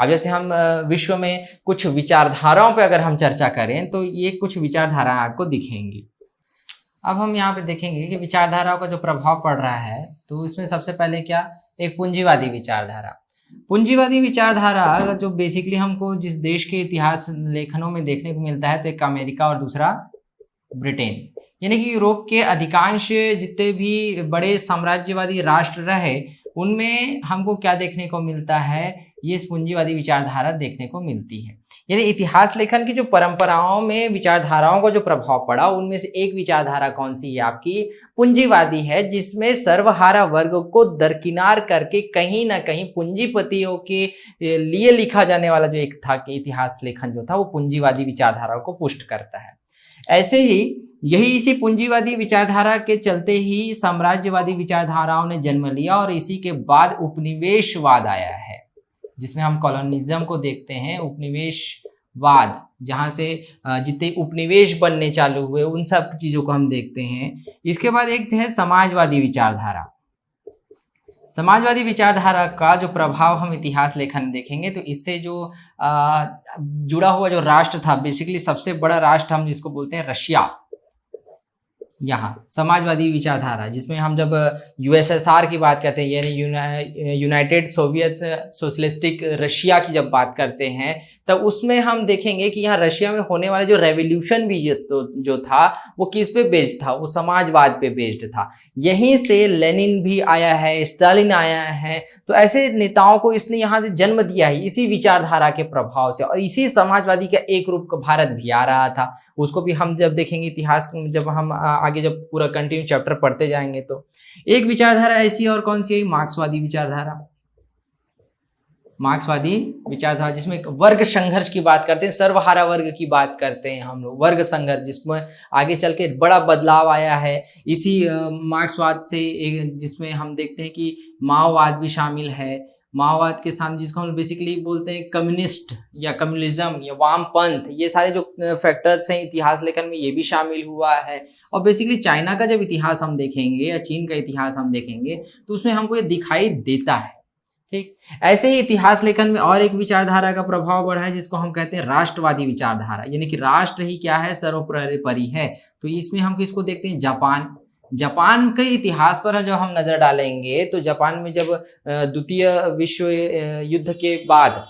अब जैसे हम विश्व में कुछ विचारधाराओं पे अगर हम चर्चा करें तो ये कुछ विचारधाराएं आपको दिखेंगी। अब हम यहाँ पे देखेंगे कि विचारधाराओं का जो प्रभाव पड़ रहा है, तो इसमें सबसे पहले क्या, एक पूंजीवादी विचारधारा। पूंजीवादी विचारधारा जो बेसिकली हमको जिस देश के इतिहास लेखनों में देखने को मिलता है, तो एक अमेरिका और दूसरा ब्रिटेन, यानी कि यूरोप के अधिकांश जितने भी बड़े साम्राज्यवादी राष्ट्र रहे उनमें हमको क्या देखने को मिलता है, ये पूंजीवादी विचारधारा देखने को मिलती है। यानी इतिहास लेखन की जो परंपराओं में विचारधाराओं का जो प्रभाव पड़ा, उनमें से एक विचारधारा कौन सी है आपकी, पूंजीवादी है, जिसमें सर्वहारा वर्ग को दरकिनार करके कहीं ना कहीं पूंजीपतियों के लिए लिखा जाने वाला जो एक था कि इतिहास लेखन जो था वो पूंजीवादी विचारधारा को पुष्ट करता है। ऐसे ही यही इसी पूंजीवादी विचारधारा के चलते ही साम्राज्यवादी विचारधाराओं ने जन्म लिया और इसी के बाद उपनिवेशवाद आया है, जिसमें हम कॉलोनिज्म को देखते हैं, उपनिवेशवाद, जहां से जितने उपनिवेश बनने चालू हुए उन सब चीजों को हम देखते हैं। इसके बाद एक है समाजवादी विचारधारा। समाजवादी विचारधारा का जो प्रभाव हम इतिहास लेखन में देखेंगे तो इससे जो जुड़ा हुआ जो राष्ट्र था, बेसिकली सबसे बड़ा राष्ट्र हम जिसको बोलते हैं रशिया, यहाँ समाजवादी विचारधारा, जिसमें हम जब यूएसएसआर की बात करते हैं यानी यूनाइटेड सोवियत सोशलिस्टिक रशिया की जब बात करते हैं, तब उसमें हम देखेंगे कि यहाँ रशिया में होने वाला जो रेवोल्यूशन भी जो था वो किस पे बेस्ड था, वो समाजवाद पे बेस्ड था। यहीं से लेनिन भी आया है, स्टालिन आया है, तो ऐसे नेताओं को इसने यहाँ से जन्म दिया है इसी विचारधारा के प्रभाव से। और इसी समाजवादी का एक रूप भारत भी आ रहा था, उसको भी हम जब देखेंगे इतिहास, जब हम आगे जब पूरा कंटिन्यू चैप्टर पढ़ते जाएंगे। तो एक विचारधारा ऐसी और कौन सी है, मार्क्सवादी विचारधारा। मार्क्सवादी विचारधारा जिसमें वर्ग संघर्ष की बात करते हैं, सर्वहारा वर्ग की बात करते हैं हम लोग, वर्ग संघर्ष, जिसमें आगे चल के बड़ा बदलाव आया है इसी मार्क्सवाद से, जिसमें हम देखते हैं कि माओवाद भी शामिल है। माओवाद के साथ जिसको हम बेसिकली बोलते हैं कम्युनिस्ट या कम्युनिज्म या वामपंथ, ये सारे जो फैक्टर्स हैं इतिहास लेखन में ये भी शामिल हुआ है। और बेसिकली चाइना का जब इतिहास हम देखेंगे या चीन का इतिहास हम देखेंगे तो उसमें हमको ये दिखाई देता है। ठीक, ऐसे ही इतिहास लेखन में और एक विचारधारा का प्रभाव बढ़ा है जिसको हम कहते हैं राष्ट्रवादी विचारधारा, यानी कि राष्ट्र ही क्या है, सर्वोपरि है। तो इसमें हम किसको देखते हैं, जापान के इतिहास पर जब हम नजर डालेंगे तो जापान में जब द्वितीय विश्व युद्ध के बाद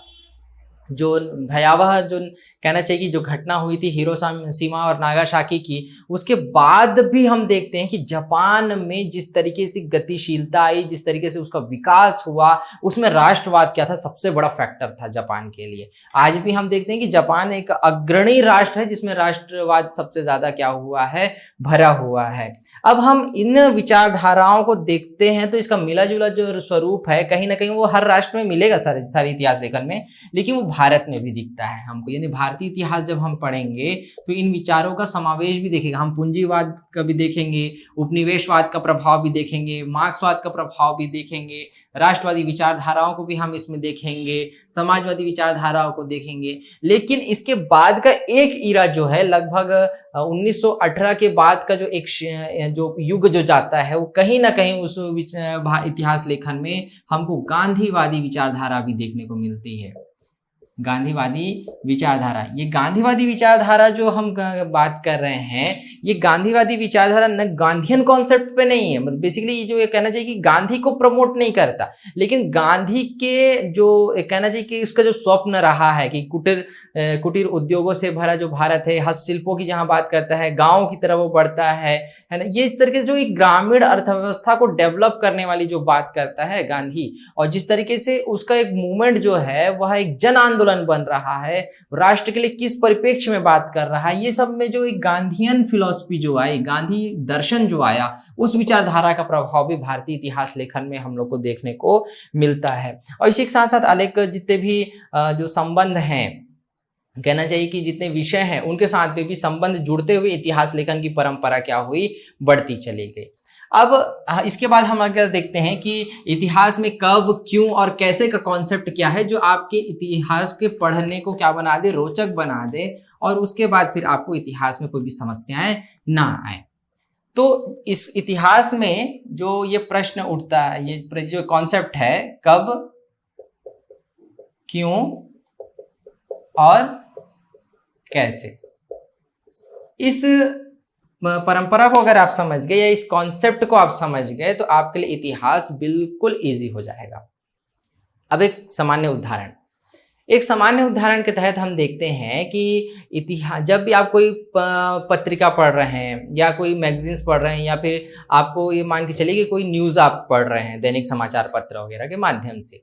जो भयावह, जो कहना चाहिए कि जो घटना हुई थी हिरोशिमा और नागासाकी की, उसके बाद भी हम देखते हैं कि जापान में जिस तरीके से गतिशीलता आई, जिस तरीके से उसका विकास हुआ, उसमें राष्ट्रवाद क्या था, सबसे बड़ा फैक्टर था जापान के लिए। आज भी हम देखते हैं कि जापान एक अग्रणी राष्ट्र है जिसमें राष्ट्रवाद सबसे ज्यादा क्या हुआ है, भरा हुआ है। अब हम इन विचारधाराओं को देखते हैं तो इसका मिला जुला जो स्वरूप है कहीं ना कहीं वो हर राष्ट्र में मिलेगा सारे इतिहास लेखन में, लेकिन वो भारत में भी दिखता है हमको। यानी भारतीय इतिहास जब हम पढ़ेंगे तो इन विचारों का समावेश भी देखेगा, हम पूंजीवाद का भी देखेंगे, उपनिवेशवाद का प्रभाव भी देखेंगे, मार्क्सवाद का प्रभाव भी देखेंगे, राष्ट्रवादी विचारधाराओं को भी हम इसमें देखेंगे, समाजवादी विचारधाराओं को देखेंगे। लेकिन इसके बाद का एक इरा जो है लगभग 1918 के बाद का जो एक जो युग जो जाता है वो कहीं ना कहीं उस इतिहास लेखन में हमको गांधीवादी विचारधारा भी देखने को मिलती है। गांधीवादी विचारधारा, ये गांधीवादी विचारधारा जो हम बात कर रहे हैं, ये गांधीवादी विचारधारा न गांधीयन कॉन्सेप्ट पे नहीं है, मतलब बेसिकली जो ये कहना चाहिए कि गांधी को प्रमोट नहीं करता, लेकिन गांधी के जो कहना चाहिए कि उसका जो स्वप्न रहा है कि कुटीर उद्योगों से भरा जो भारत है, हस्तशिल्पों की जहां बात करता है, गाँव की तरफ वो बढ़ता है ना, ये इस तरीके से जो एक ग्रामीण अर्थव्यवस्था को डेवलप करने वाली जो बात करता है गांधी, और जिस तरीके से उसका एक मूवमेंट जो है वह एक जन आंदोलन आंदोलन बन रहा है, राष्ट्र के लिए किस परिप्रेक्ष्य में बात कर रहा है, ये सब में जो एक गांधीयन फिलॉसफी जो आई, गांधी दर्शन जो आया, उस विचारधारा का प्रभाव भी भारतीय इतिहास लेखन में हम लोग को देखने को मिलता है। और इसी के साथ साथ अनेक जितने भी जो संबंध हैं, कहना चाहिए कि जितने विषय हैं उनके साथ में भी संबंध जुड़ते हुए इतिहास लेखन की परंपरा क्या हुई, बढ़ती चली गई। अब इसके बाद हम अगर देखते हैं कि इतिहास में कब, क्यों और कैसे का कॉन्सेप्ट क्या है, जो आपके इतिहास के पढ़ने को क्या बना दे, रोचक बना दे, और उसके बाद फिर आपको इतिहास में कोई भी समस्याएं ना आए। तो इस इतिहास में जो ये प्रश्न उठता है, ये जो कॉन्सेप्ट है कब, क्यों और कैसे, इस परंपरा को अगर आप समझ गए या इस कॉन्सेप्ट को आप समझ गए तो आपके लिए इतिहास बिल्कुल इजी हो जाएगा। अब एक सामान्य उदाहरण के तहत हम देखते हैं कि इतिहास, जब भी आप कोई पत्रिका पढ़ रहे हैं या कोई मैगजीन्स पढ़ रहे हैं या फिर आपको ये मान के चलिए कि कोई न्यूज़ आप पढ़ रहे हैं दैनिक समाचार पत्र वगैरह के माध्यम से,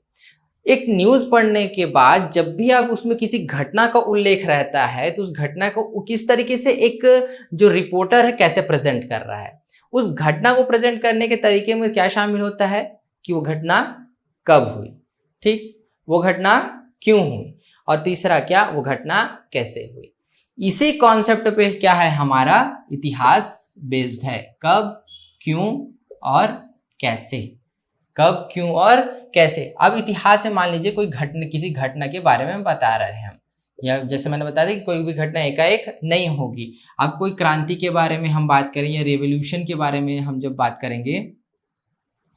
एक न्यूज़ पढ़ने के बाद जब भी आप उसमें किसी घटना का उल्लेख रहता है तो उस घटना को किस तरीके से एक जो रिपोर्टर है कैसे प्रेजेंट कर रहा है, उस घटना को प्रेजेंट करने के तरीके में क्या शामिल होता है कि वो घटना कब हुई, ठीक, वो घटना क्यों हुई, और तीसरा क्या, वो घटना कैसे हुई। इसी कॉन्सेप्ट पे क्या है, हमारा इतिहास बेस्ड है, कब, क्यों और कैसे, कब, क्यों और कैसे। अब इतिहास में मान लीजिए कोई घटना, किसी घटना के बारे में बता रहे हैं हम, या जैसे मैंने बताया कि कोई भी घटना एकाएक नहीं होगी। अब कोई क्रांति के बारे में हम बात करें या रेवोल्यूशन के बारे में हम जब बात करेंगे,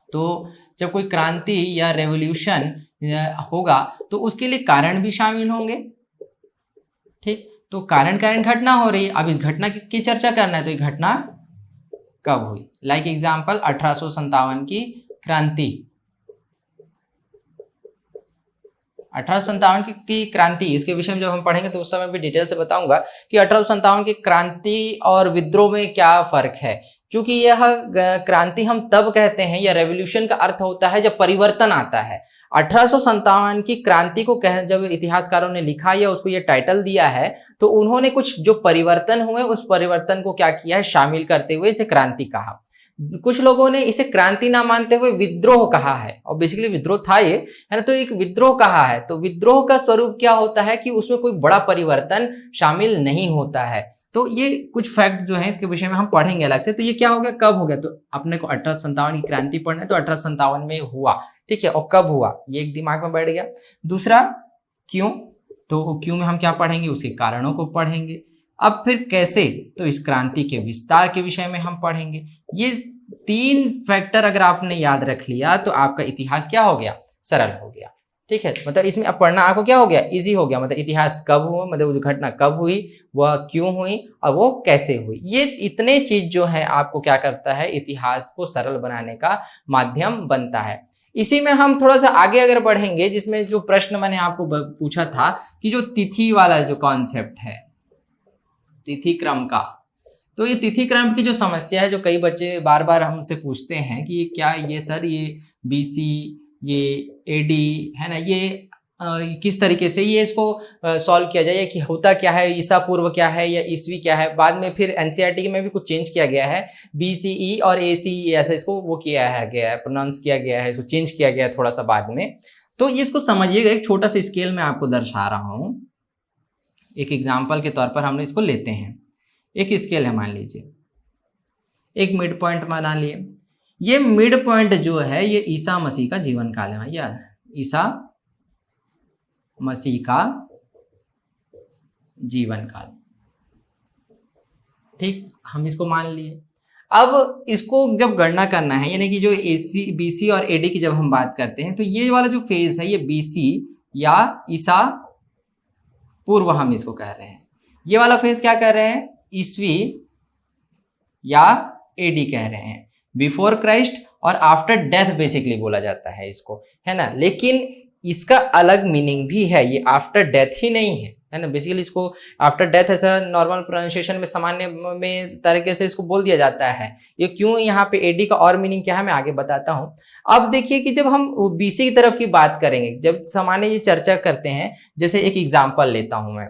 तो जब कोई क्रांति या रेवोल्यूशन होगा तो उसके लिए कारण भी शामिल होंगे, ठीक। तो कारण घटना हो रही है, अब इस घटना की चर्चा करना है तो ये घटना कब हुई। लाइक एग्जाम्पल 1857 की क्रांति, 1857 की क्रांति, इसके विषय में जब हम पढ़ेंगे तो उस समय भी डिटेल से बताऊंगा कि 1857 की क्रांति और विद्रोह में क्या फर्क है। क्योंकि यह क्रांति हम तब कहते हैं, या रेवोल्यूशन का अर्थ होता है जब परिवर्तन आता है। 1857 की क्रांति को जब इतिहासकारों ने लिखा या उसको ये टाइटल दिया है तो उन्होंने कुछ जो परिवर्तन हुए उस परिवर्तन को क्या किया है, शामिल करते हुए इसे क्रांति कहा। कुछ लोगों ने इसे क्रांति ना मानते हुए विद्रोह कहा है, और बेसिकली विद्रोह था ये, है ना, तो एक विद्रोह कहा है। तो विद्रोह का स्वरूप क्या होता है कि उसमें कोई बड़ा परिवर्तन शामिल नहीं होता है। तो ये कुछ फैक्ट जो है इसके विषय में हम पढ़ेंगे अलग से। तो ये क्या हो गया, कब हो गया, तो अपने को 1857 की क्रांति पढ़ना है तो 1857 में हुआ, ठीक है, और कब हुआ ये एक दिमाग में बैठ गया। दूसरा क्यों, तो क्यों में हम क्या पढ़ेंगे, उसके कारणों को पढ़ेंगे। अब फिर कैसे, तो इस क्रांति के विस्तार के विषय में हम पढ़ेंगे। ये 3 फैक्टर अगर आपने याद रख लिया तो आपका इतिहास क्या हो गया, सरल हो गया, ठीक है। मतलब इसमें अब पढ़ना आपको क्या हो गया, इजी हो गया। मतलब इतिहास कब हुआ, मतलब वो घटना कब हुई, वह क्यों हुई और वो कैसे हुई। ये इतने चीज जो है आपको क्या करता है, इतिहास को सरल बनाने का माध्यम बनता है। इसी में हम थोड़ा सा आगे अगर बढ़ेंगे, जिसमें जो प्रश्न मैंने आपको पूछा था कि जो तिथि वाला जो कॉन्सेप्ट है, तिथि क्रम का, तो ये तिथि क्रम की जो समस्या है, जो कई बच्चे बार बार हमसे पूछते हैं कि ये क्या, ये सर ये BC, ये AD है ना, ये किस तरीके से ये इसको सॉल्व किया जाए, कि होता क्या है, ईसा पूर्व क्या है या ईसवी क्या है। बाद में फिर NCERT में भी कुछ चेंज किया गया है, BCE और ACE ऐसा इसको वो किया है प्रोनाउंस किया गया है, इसको चेंज किया गया है थोड़ा सा बाद में। तो ये इसको समझिएगा, एक छोटा सा स्केल में आपको दर्शा रहा हूँ। एक एग्जाम्पल के तौर पर हम इसको लेते हैं, एक स्केल है, मान लीजिए एक मिड पॉइंट बना लिए। ये मिड पॉइंट जो है ये ईसा मसीह का जीवन काल है, या ईसा मसीह का जीवन काल, ठीक, हम इसको मान लिए। अब इसको जब गणना करना है, यानी कि जो BC और AD की जब हम बात करते हैं तो ये वाला जो फेज है ये BC या ईसा पूर्व हम इसको कह रहे हैं। ये वाला फेज क्या कह रहे हैं, ईसवी या AD कह रहे हैं। बिफोर क्राइस्ट और आफ्टर डेथ बेसिकली बोला जाता है इसको, है ना। लेकिन इसका अलग मीनिंग भी है, ये आफ्टर डेथ ही नहीं है, है ना। बेसिकली इसको आफ्टर डेथ ऐसा नॉर्मल प्रोनाउंसिएशन में सामान्य में तरीके से इसको बोल दिया जाता है। ये क्यों यहाँ पे एडी का और मीनिंग क्या है मैं आगे बताता हूँ। अब देखिए कि जब हम बीसी की तरफ की बात करेंगे, जब सामान्य ये चर्चा करते हैं, जैसे एक एग्जाम्पल लेता हूँ मैं,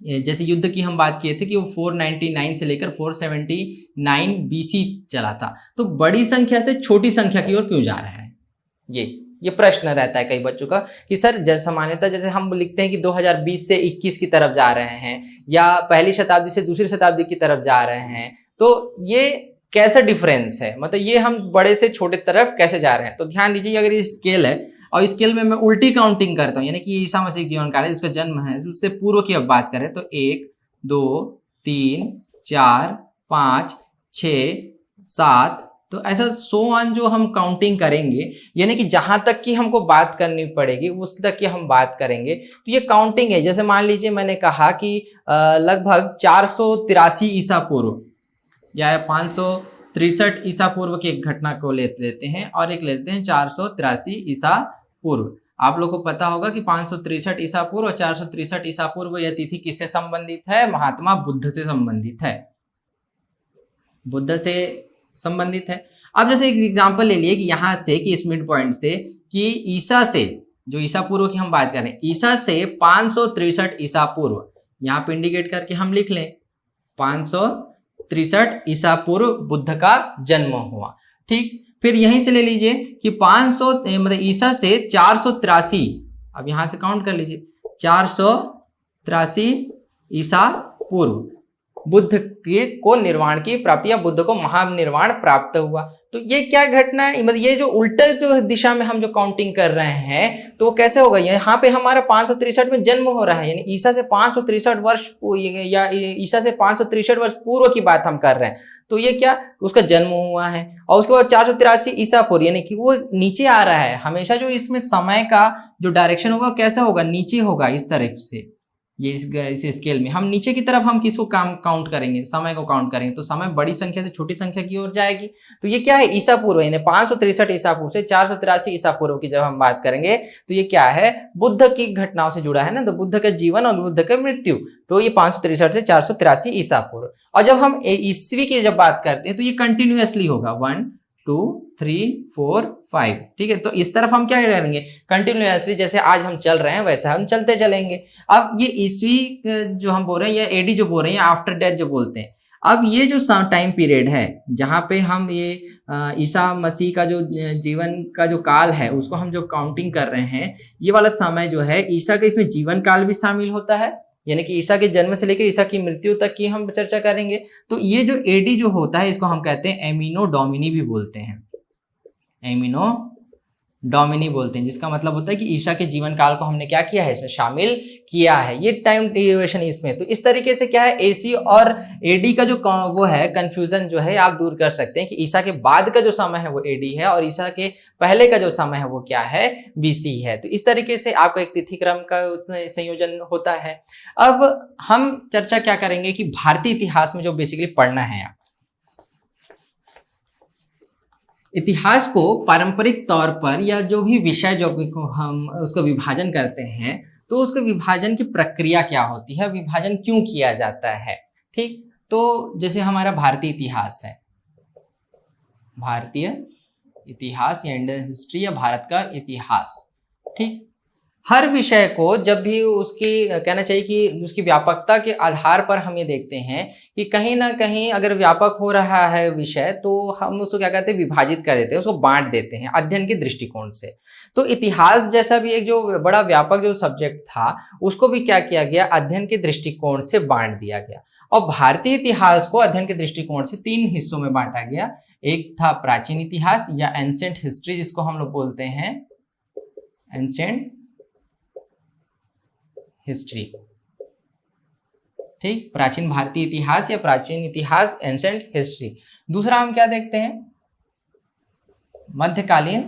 जैसे युद्ध की हम बात किए थे कि वो 499 से लेकर 479 बीसी चला था, तो बड़ी संख्या से छोटी संख्या की ओर क्यों जा रहा है, ये प्रश्न रहता है कई बच्चों का कि सर सामान्यतः जैसे हम लिखते हैं कि 2020 से 21 की तरफ जा रहे हैं या पहली शताब्दी से दूसरी शताब्दी की तरफ जा रहे हैं, तो ये कैसा डिफरेंस है, मतलब ये हम बड़े से छोटे तरफ कैसे जा रहे हैं। तो ध्यान दीजिए, अगर ये स्केल है और स्केल में मैं उल्टी काउंटिंग करता हूँ, यानी कि ईसा मसीह जीवन काल है, जिसका जन्म है, उससे पूर्व की अब बात करें तो 1 2 3 4 5 6 7, तो ऐसा सो ऑन जो हम काउंटिंग करेंगे, यानी कि जहां तक की हमको बात करनी पड़ेगी उस तक की हम बात करेंगे। तो ये काउंटिंग है। जैसे मान लीजिए मैंने कहा कि लगभग 483 ईसा पूर्व या 563 ईसा पूर्व की एक घटना को लेते हैं और एक लेते हैं 483 ईसा पूर्व। आप लोग को पता होगा कि 563 ईसा पूर्व और 463 ईसा पूर्व यह तिथि किससे संबंधित है, महात्मा बुद्ध से संबंधित है, बुद्ध से संबंधित है। अब जैसे एक एग्जांपल ले लिए कि यहाँ से कि इस मिड पॉइंट से कि ईसा से, जो ईसा पूर्व की हम बात करें, ईसा से 563 ईसा पूर्व, यहाँ पे इंडिकेट करके हम लिख लें 563 ईसा पूर्व बुद्ध का जन्म हुआ। ठीक, फिर यहीं से ले लीजिए कि 500 मतलब ईसा से 483, अब यहाँ से काउंट कर लीजिए 483 ईसा पूर्व बुद्ध के को निर्वाण की प्राप्ति या बुद्ध को महानिर्वाण प्राप्त हुआ। तो ये क्या घटना है, मतलब ये जो उल्टे जो दिशा में हम जो काउंटिंग कर रहे हैं तो कैसे होगा, यहाँ पे हमारा 563 में जन्म हो रहा है, यानी ईसा से 563 वर्ष या ईसा से 563 वर्ष पूर्व की बात हम कर रहे हैं, तो ये क्या उसका जन्म हुआ है। और उसके बाद 483 ईसा पूर्व, यानी कि वो नीचे आ रहा है। हमेशा जो इसमें समय का जो डायरेक्शन होगा कैसा होगा, नीचे होगा, इस तरफ से। ये इस स्केल में हम नीचे की तरफ हम किसको काउंट करेंगे, समय को काउंट करेंगे, तो समय बड़ी संख्या से छोटी संख्या की ओर जाएगी। तो ये क्या है, ईसा पूर्व, यानी 563 ईसा पूर्व से 483 ईसा पूर्व की जब हम बात करेंगे तो ये क्या है, बुद्ध की घटनाओं से जुड़ा है ना, तो बुद्ध का जीवन और बुद्ध का मृत्यु, तो ये 563 से 483 ईसा पूर्व। और जब हम ईस्वी की जब बात करते हैं तो ये कंटिन्यूअसली होगा 1 2 3 4 5, ठीक है। तो इस तरफ हम क्या करेंगे, कंटिन्यूअसली जैसे आज हम चल रहे हैं वैसा हम चलते चलेंगे। अब ये ईस्वी जो हम बोल रहे हैं या एडी जो बोल रहे हैं, आफ्टर डेथ जो बोलते हैं, अब ये जो टाइम पीरियड है जहाँ पे हम ये ईसा मसीह का जो जीवन का जो काल है उसको हम जो काउंटिंग कर रहे हैं, ये वाला समय जो है ईसा का, इसमें जीवन काल भी शामिल होता है, यानी कि ईसा के जन्म से लेकर ईसा की मृत्यु तक की हम चर्चा करेंगे। तो ये जो एडी जो होता है इसको हम कहते हैं एमिनो डोमिनी भी बोलते हैं, एमिनो डोमिनी बोलते हैं, जिसका मतलब होता है कि ईसा के जीवन काल को हमने क्या किया है, इसमें शामिल किया है, ये टाइम ड्यूरेशन इसमें। तो इस तरीके से क्या है, एसी और एडी का जो वो है कंफ्यूजन जो है आप दूर कर सकते हैं कि ईसा के बाद का जो समय है वो एडी है और ईसा के पहले का जो समय है वो क्या है, बीसी है। तो इस तरीके से आपका एक तिथि क्रम का संयोजन होता है। अब हम चर्चा क्या करेंगे कि भारतीय इतिहास में जो बेसिकली पढ़ना है, इतिहास को पारंपरिक तौर पर या जो भी विषय जो हम उसको विभाजन करते हैं तो उसके विभाजन की प्रक्रिया क्या होती है, विभाजन क्यों किया जाता है। ठीक, तो जैसे हमारा भारतीय इतिहास है, भारतीय इतिहास या इंडियन हिस्ट्री या भारत का इतिहास, ठीक, हर विषय को जब भी उसकी कहना चाहिए कि उसकी व्यापकता के आधार पर हम ये देखते हैं कि कहीं ना कहीं अगर व्यापक हो रहा है विषय तो हम उसको क्या करते हैं, विभाजित कर देते हैं, उसको बांट देते हैं अध्ययन के दृष्टिकोण से। तो इतिहास जैसा भी एक जो बड़ा व्यापक जो सब्जेक्ट था उसको भी क्या किया गया, अध्ययन के दृष्टिकोण से बांट दिया गया। और भारतीय इतिहास को अध्ययन के दृष्टिकोण से 3 हिस्सों में बांटा गया। एक था प्राचीन इतिहास या एंशिएंट हिस्ट्री, जिसको हम लोग बोलते हैं एंशिएंट हिस्ट्री, ठीक, प्राचीन भारतीय इतिहास या प्राचीन इतिहास, एंशिएंट हिस्ट्री। दूसरा हम क्या देखते हैं, मध्यकालीन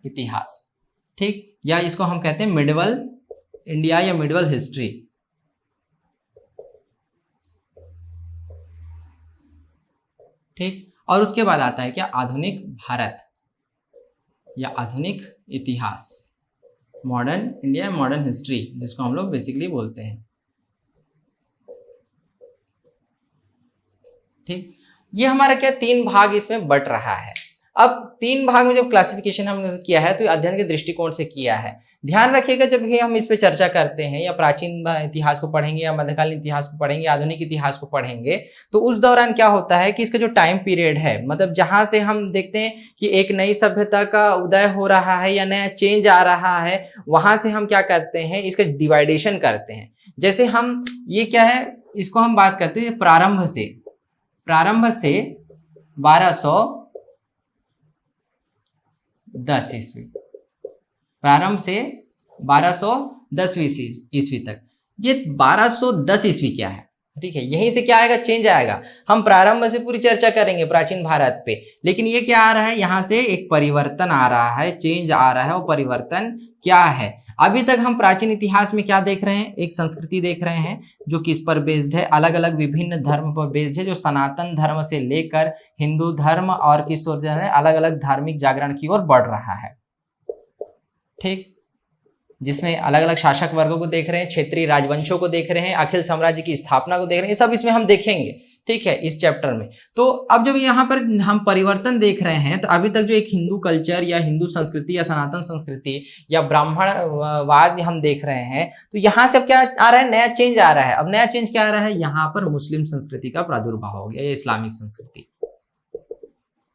इतिहास, ठीक, या इसको हम कहते हैं मिडिवल इंडिया या मिडिवल हिस्ट्री। ठीक, और उसके बाद आता है क्या, आधुनिक भारत या आधुनिक इतिहास। मॉडर्न इंडिया, मॉडर्न हिस्ट्री जिसको हम लोग बेसिकली बोलते हैं। ठीक, ये हमारा क्या 3 भाग इसमें बट रहा है। अब 3 भाग में जब क्लासिफिकेशन हमने किया है तो अध्ययन के दृष्टिकोण से किया है। ध्यान रखिएगा जब भी हम इस पे चर्चा करते हैं या प्राचीन इतिहास को पढ़ेंगे या मध्यकालीन इतिहास को पढ़ेंगे, आधुनिक इतिहास को पढ़ेंगे, तो उस दौरान क्या होता है कि इसका जो टाइम पीरियड है, मतलब जहां से हम देखते हैं कि एक नई सभ्यता का उदय हो रहा है या नया चेंज आ रहा है, वहां से हम क्या करते हैं, इसका डिवाइडेशन करते हैं। जैसे हम ये क्या है, इसको हम बात करते हैं प्रारंभ से 1210 ईस्वी, प्रारंभ से 1210 ईस्वी तक। ये 1210 ईस्वी क्या है, ठीक है, यहीं से क्या आएगा, चेंज आएगा। हम प्रारंभ से पूरी चर्चा करेंगे प्राचीन भारत पे, लेकिन ये क्या आ रहा है, यहाँ से एक परिवर्तन आ रहा है, चेंज आ रहा है। वो परिवर्तन क्या है, अभी तक हम प्राचीन इतिहास में क्या देख रहे हैं, एक संस्कृति देख रहे हैं जो किस पर बेस्ड है, अलग अलग विभिन्न धर्म पर बेस्ड है, जो सनातन धर्म से लेकर हिंदू धर्म और किस ओर अलग अलग धार्मिक जागरण की ओर बढ़ रहा है। ठीक, जिसमें अलग अलग शासक वर्गों को देख रहे हैं, क्षेत्रीय राजवंशों को देख रहे हैं, अखिल साम्राज्य की स्थापना को देख रहे हैं, ये सब इसमें हम देखेंगे, ठीक है, इस चैप्टर में। तो अब जब यहाँ पर हम परिवर्तन देख रहे हैं, तो अभी तक जो एक हिंदू कल्चर या हिंदू संस्कृति या सनातन संस्कृति या ब्राह्मणवाद हम देख रहे हैं, तो यहाँ से अब क्या आ रहा है, नया चेंज आ रहा है। अब नया चेंज क्या आ रहा है, यहाँ पर मुस्लिम संस्कृति का प्रादुर्भाव हो गया, या इस्लामिक संस्कृति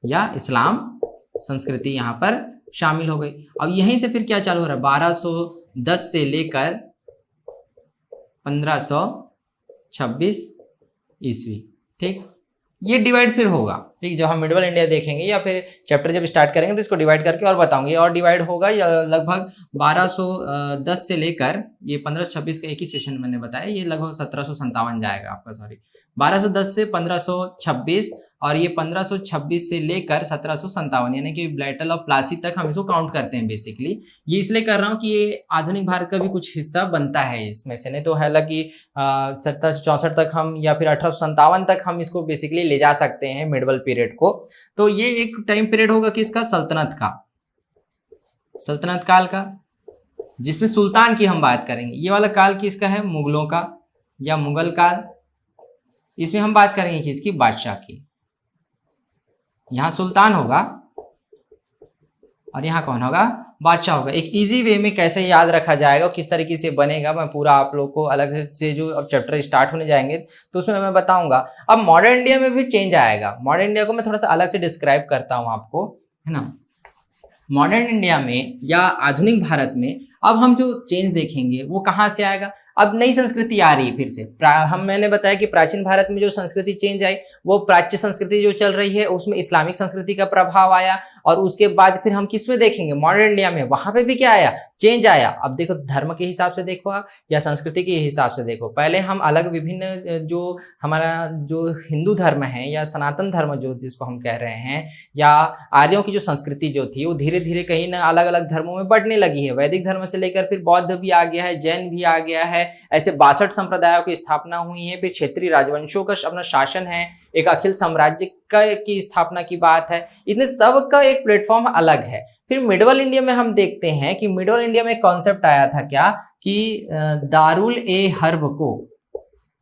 या इस्लाम संस्कृति यहाँ पर शामिल हो गई। अब यहीं से फिर क्या चालू हो रहा है, 1210 से लेकर 1526 ईस्वी। ठीक, ये डिवाइड फिर होगा, ठीक, जब हम मिडल इंडिया देखेंगे या फिर चैप्टर जब स्टार्ट करेंगे तो इसको डिवाइड करके और बताऊंगी, और डिवाइड होगा या लगभग 1210 से लेकर ये 1526 का एक ही सेशन मैंने बताया, ये लगभग 1757 जाएगा आपका, सॉरी 1210 से 1526, और ये 1526 से लेकर 1757, यानी कि बैटल ऑफ प्लासी तक हम इसको काउंट करते हैं बेसिकली। ये इसलिए कर रहा हूँ कि ये आधुनिक भारत का भी कुछ हिस्सा बनता है इसमें से, नहीं तो हालांकि 1764 तक हम या फिर 1857 तक हम इसको बेसिकली ले जा सकते हैं मिडवल पीरियड को। तो ये एक टाइम पीरियड होगा किसका, सल्तनत का, सल्तनत काल का, जिसमें सुल्तान की हम बात करेंगे। ये वाला काल किसका है, मुगलों का या मुगल काल। इसमें हम बात करेंगे किसकी, बादशाह की। यहां सुल्तान होगा और यहां कौन होगा, बादशाह होगा। एक इजी वे में कैसे याद रखा जाएगा और किस तरीके से बनेगा, मैं पूरा आप लोग को अलग से जो अब चैप्टर स्टार्ट होने जाएंगे तो उसमें मैं बताऊंगा। अब मॉडर्न इंडिया में भी चेंज आएगा, मॉडर्न इंडिया को मैं थोड़ा सा अलग से डिस्क्राइब करता हूं आपको, है ना। मॉडर्न इंडिया में या आधुनिक भारत में अब हम जो चेंज देखेंगे वो कहाँ से आएगा, अब नई संस्कृति आ रही है फिर से। मैंने बताया कि प्राचीन भारत में जो संस्कृति चेंज आई, वो प्राच्य संस्कृति जो चल रही है उसमें इस्लामिक संस्कृति का प्रभाव आया, और उसके बाद फिर हम किस में देखेंगे, मॉडर्न इंडिया में, वहां पे भी क्या आया, चेंज आया। अब देखो धर्म के हिसाब से देखो आप या संस्कृति के हिसाब से देखो, पहले हम अलग विभिन्न जो हमारा जो हिंदू धर्म है या सनातन धर्म जो जिसको हम कह रहे हैं, या आर्यों की जो संस्कृति जो थी वो धीरे धीरे कहीं ना अलग अलग धर्मों में बढ़ने लगी है। वैदिक धर्म से लेकर फिर बौद्ध भी आ गया है, जैन भी आ गया है, ऐसे 62 संप्रदायों की स्थापना हुई है। फिर क्षेत्रीय राजवंशों का अपना शासन है, एक अखिल साम्राज्य की स्थापना की बात है। इतने सब का एक प्लेटफॉर्म अलग है। फिर मिडवल इंडिया में हम देखते हैं कि मिडवल इंडिया में एक कॉन्सेप्ट आया था क्या, कि दारुल ए हर्ब को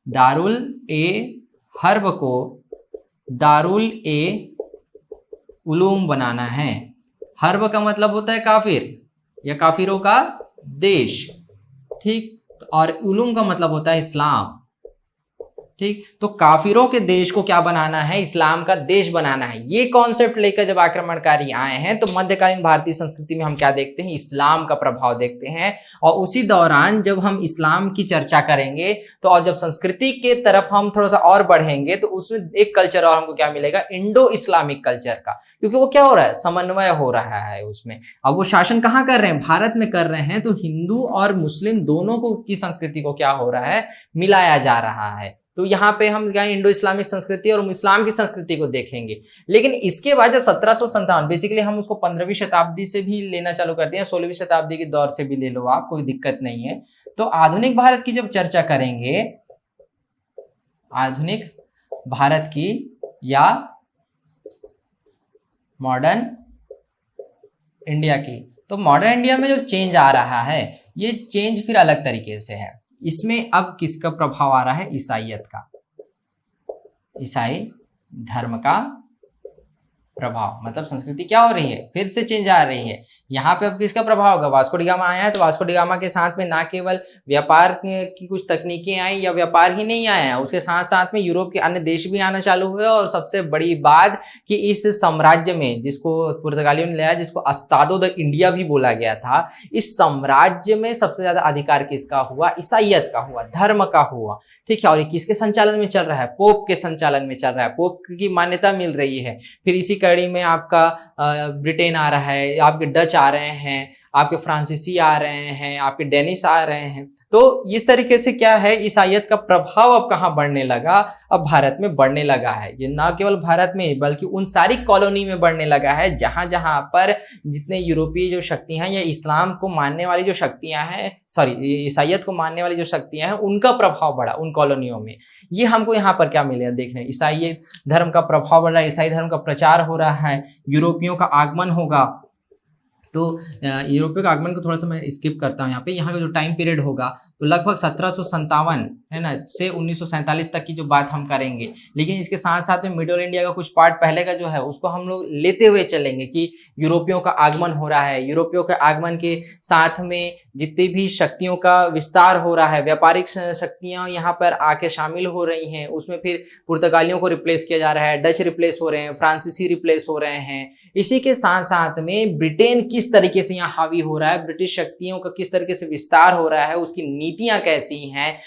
दारुल ए उलूम बनाना है। हर्ब का मतलब होता है काफिर या काफिरों का देश, ठीक, और उलूम का मतलब होता है इस्लाम, ठीक। तो काफिरों के देश को क्या बनाना है, इस्लाम का देश बनाना है। ये कॉन्सेप्ट लेकर जब आक्रमणकारी आए हैं तो मध्यकालीन भारतीय संस्कृति में हम क्या देखते हैं, इस्लाम का प्रभाव देखते हैं। और उसी दौरान जब हम इस्लाम की चर्चा करेंगे तो और जब संस्कृति के तरफ हम थोड़ा सा और बढ़ेंगे तो उसमें एक कल्चर और हमको क्या मिलेगा, इंडो इस्लामिक कल्चर का, क्योंकि वो क्या हो रहा है, समन्वय हो रहा है उसमें। अब वो शासन कहाँ कर रहे हैं, भारत में कर रहे हैं, तो हिंदू और मुस्लिम दोनों को की संस्कृति को क्या हो रहा है, मिलाया जा रहा है। तो यहाँ पे हम क्या इंडो इस्लामिक संस्कृति और इस्लाम की संस्कृति को देखेंगे। लेकिन इसके बाद जब 1757, बेसिकली हम उसको 15वीं शताब्दी से भी लेना चालू करते हैं, 16वीं शताब्दी के दौर से भी ले लो आप, कोई दिक्कत नहीं है। तो आधुनिक भारत की जब चर्चा करेंगे, आधुनिक भारत की या मॉडर्न इंडिया की, तो मॉडर्न इंडिया में जो चेंज आ रहा है, ये चेंज फिर अलग तरीके से है। इसमें अब किसका प्रभाव आ रहा है? ईसाइयत का, ईसाई धर्म का प्रभाव। मतलब संस्कृति क्या हो रही है, फिर से चेंज आ रही है। यहाँ पे अब किसका प्रभाव होगा? वास्को डी गामा आया है, तो वास्को डी गामा के साथ में ना केवल व्यापार की कुछ तकनीकें आई या व्यापार ही नहीं आया, उसके साथ साथ में यूरोप के अन्य देश भी आना चालू हुए। और सबसे बड़ी बात कि इस साम्राज्य में, जिसको पुर्तगालियों ने लिया, जिसको अस्तादो द इंडिया भी बोला गया था, इस साम्राज्य में सबसे ज्यादा अधिकार किसका हुआ? ईसाइयत का हुआ, धर्म का हुआ। ठीक है, और ये किसके संचालन में चल रहा है? पोप के संचालन में चल रहा है, पोप की मान्यता मिल रही है। फिर इसी कड़ी में आपका ब्रिटेन आ रहा है, आपके डच आ रहे हैं, आपके फ्रांसीसी आ रहे हैं, आपके डेनिश आ रहे हैं। तो इस तरीके से क्या है, ईसाइयत का प्रभाव अब कहाँ बढ़ने लगा? अब भारत में बढ़ने लगा है। ये ना केवल भारत में बल्कि उन सारी कॉलोनी में बढ़ने लगा है जहां जहां पर जितने यूरोपीय जो शक्तियां हैं या इस्लाम को मानने वाली जो शक्तियां हैं, सॉरी ईसाइयत को मानने वाली जो शक्तियां हैं, उनका प्रभाव बढ़ा उन कॉलोनियों में। ये हमको यहाँ पर क्या मिले देखने, ईसाई धर्म का प्रभाव बढ़ रहा है, ईसाई धर्म का प्रचार हो रहा है, यूरोपियों का आगमन होगा। तो यूरोपियों के आगमन को थोड़ा सा मैं स्किप करता हूँ। यहाँ का जो टाइम पीरियड होगा तो लगभग 1757 है ना से 1947 तक की जो बात हम करेंगे। लेकिन इसके साथ साथ में मिडल इंडिया का कुछ पार्ट पहले का जो है उसको हम लोग लेते हुए चलेंगे कि यूरोपियों का आगमन हो रहा है। यूरोपियों के आगमन के साथ में जितनी भी शक्तियों का विस्तार हो रहा है, व्यापारिक शक्तियाँ यहाँ पर आके शामिल हो रही हैं। उसमें फिर पुर्तगालियों को रिप्लेस किया जा रहा है, डच रिप्लेस हो रहे हैं, फ्रांसीसी रिप्लेस हो रहे हैं। इसी के साथ साथ में ब्रिटेन किस तरीके से यहाँ हावी हो रहा है, ब्रिटिश शक्तियों का किस तरीके से विस्तार हो रहा है, उसकी नीतियां कैसी हैं,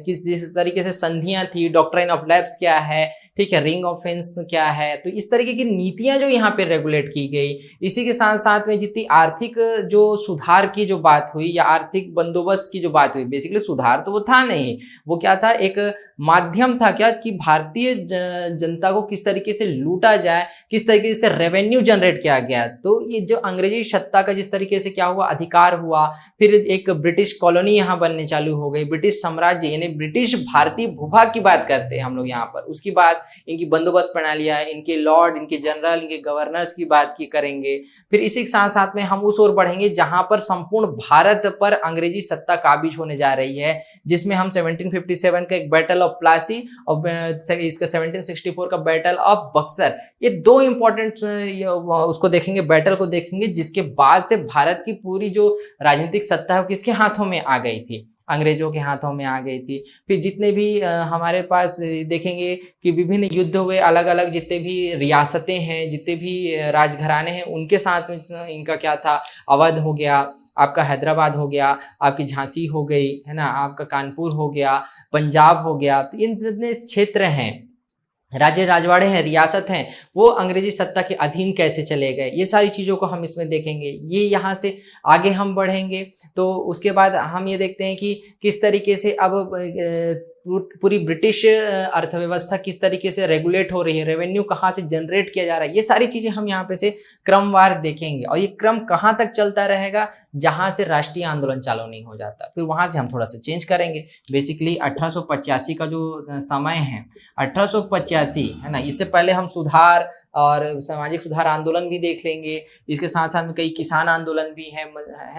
जिस तरीके से संधियां थी, डॉक्ट्राइन ऑफ लैप्स क्या है, ठीक है, रिंग ऑफ फेंस क्या है। तो इस तरीके की नीतियां जो यहाँ पे रेगुलेट की गई। इसी के साथ साथ में जितनी आर्थिक जो सुधार की जो बात हुई या आर्थिक बंदोबस्त की जो बात हुई, बेसिकली सुधार तो वो था नहीं, वो क्या था, एक माध्यम था क्या कि भारतीय जनता को किस तरीके से लूटा जाए, किस तरीके से रेवेन्यू जनरेट किया गया। तो ये जो अंग्रेजी सत्ता का जिस तरीके से क्या हुआ, अधिकार हुआ, फिर एक ब्रिटिश कॉलोनी यहाँ बनने चालू हो गई, ब्रिटिश साम्राज्य यानी ब्रिटिश भारतीय भूभाग की बात करते हैं हम लोग यहाँ पर। उसकी बात इनकी बंदोबस्त प्रणालियां, इनके लॉर्ड, इनके जनरल, इनके गवर्नर्स की बात की करेंगे। फिर इसी के साथ साथ में हम उस ओर बढ़ेंगे जहां पर संपूर्ण भारत पर अंग्रेजी सत्ता काबिज होने जा रही है, जिसमें हम 1757 का एक बैटल ऑफ प्लासी और इसका 1764 का बैटल ऑफ बक्सर, ये दो इंपॉर्टेंट उसको देखेंगे, बैटल को देखेंगे, जिसके बाद से भारत की पूरी जो राजनीतिक सत्ता है वो किसके हाथों में आ गई थी, अंग्रेजों के हाथों में आ गई थी। फिर जितने भी हमारे पास देखेंगे कि विभिन्न युद्ध हुए, अलग अलग जितने भी रियासतें हैं, जितने भी राजघराने हैं, उनके साथ में इनका क्या था, अवध हो गया, आपका हैदराबाद हो गया, आपकी झांसी हो गई है ना, आपका कानपुर हो गया, पंजाब हो गया। तो इन जितने क्षेत्र हैं, राज्य राजवाड़े हैं, रियासत हैं, वो अंग्रेजी सत्ता के अधीन कैसे चले गए, ये सारी चीज़ों को हम इसमें देखेंगे। ये यहाँ से आगे हम बढ़ेंगे तो उसके बाद हम ये देखते हैं कि किस तरीके से अब पूरी ब्रिटिश अर्थव्यवस्था किस तरीके से रेगुलेट हो रही है, रेवेन्यू कहाँ से जनरेट किया जा रहा है, ये सारी चीज़ें हम यहाँ पे से क्रमवार देखेंगे। और ये क्रम कहाँ तक चलता रहेगा, जहाँ से राष्ट्रीय आंदोलन चालू नहीं हो जाता, फिर वहाँ से हम थोड़ा सा चेंज करेंगे। बेसिकली 1885 का जो समय है, 1885 है ना, इससे पहले हम सुधार और सामाजिक सुधार आंदोलन भी देख लेंगे। इसके साथ साथ में कई किसान आंदोलन भी है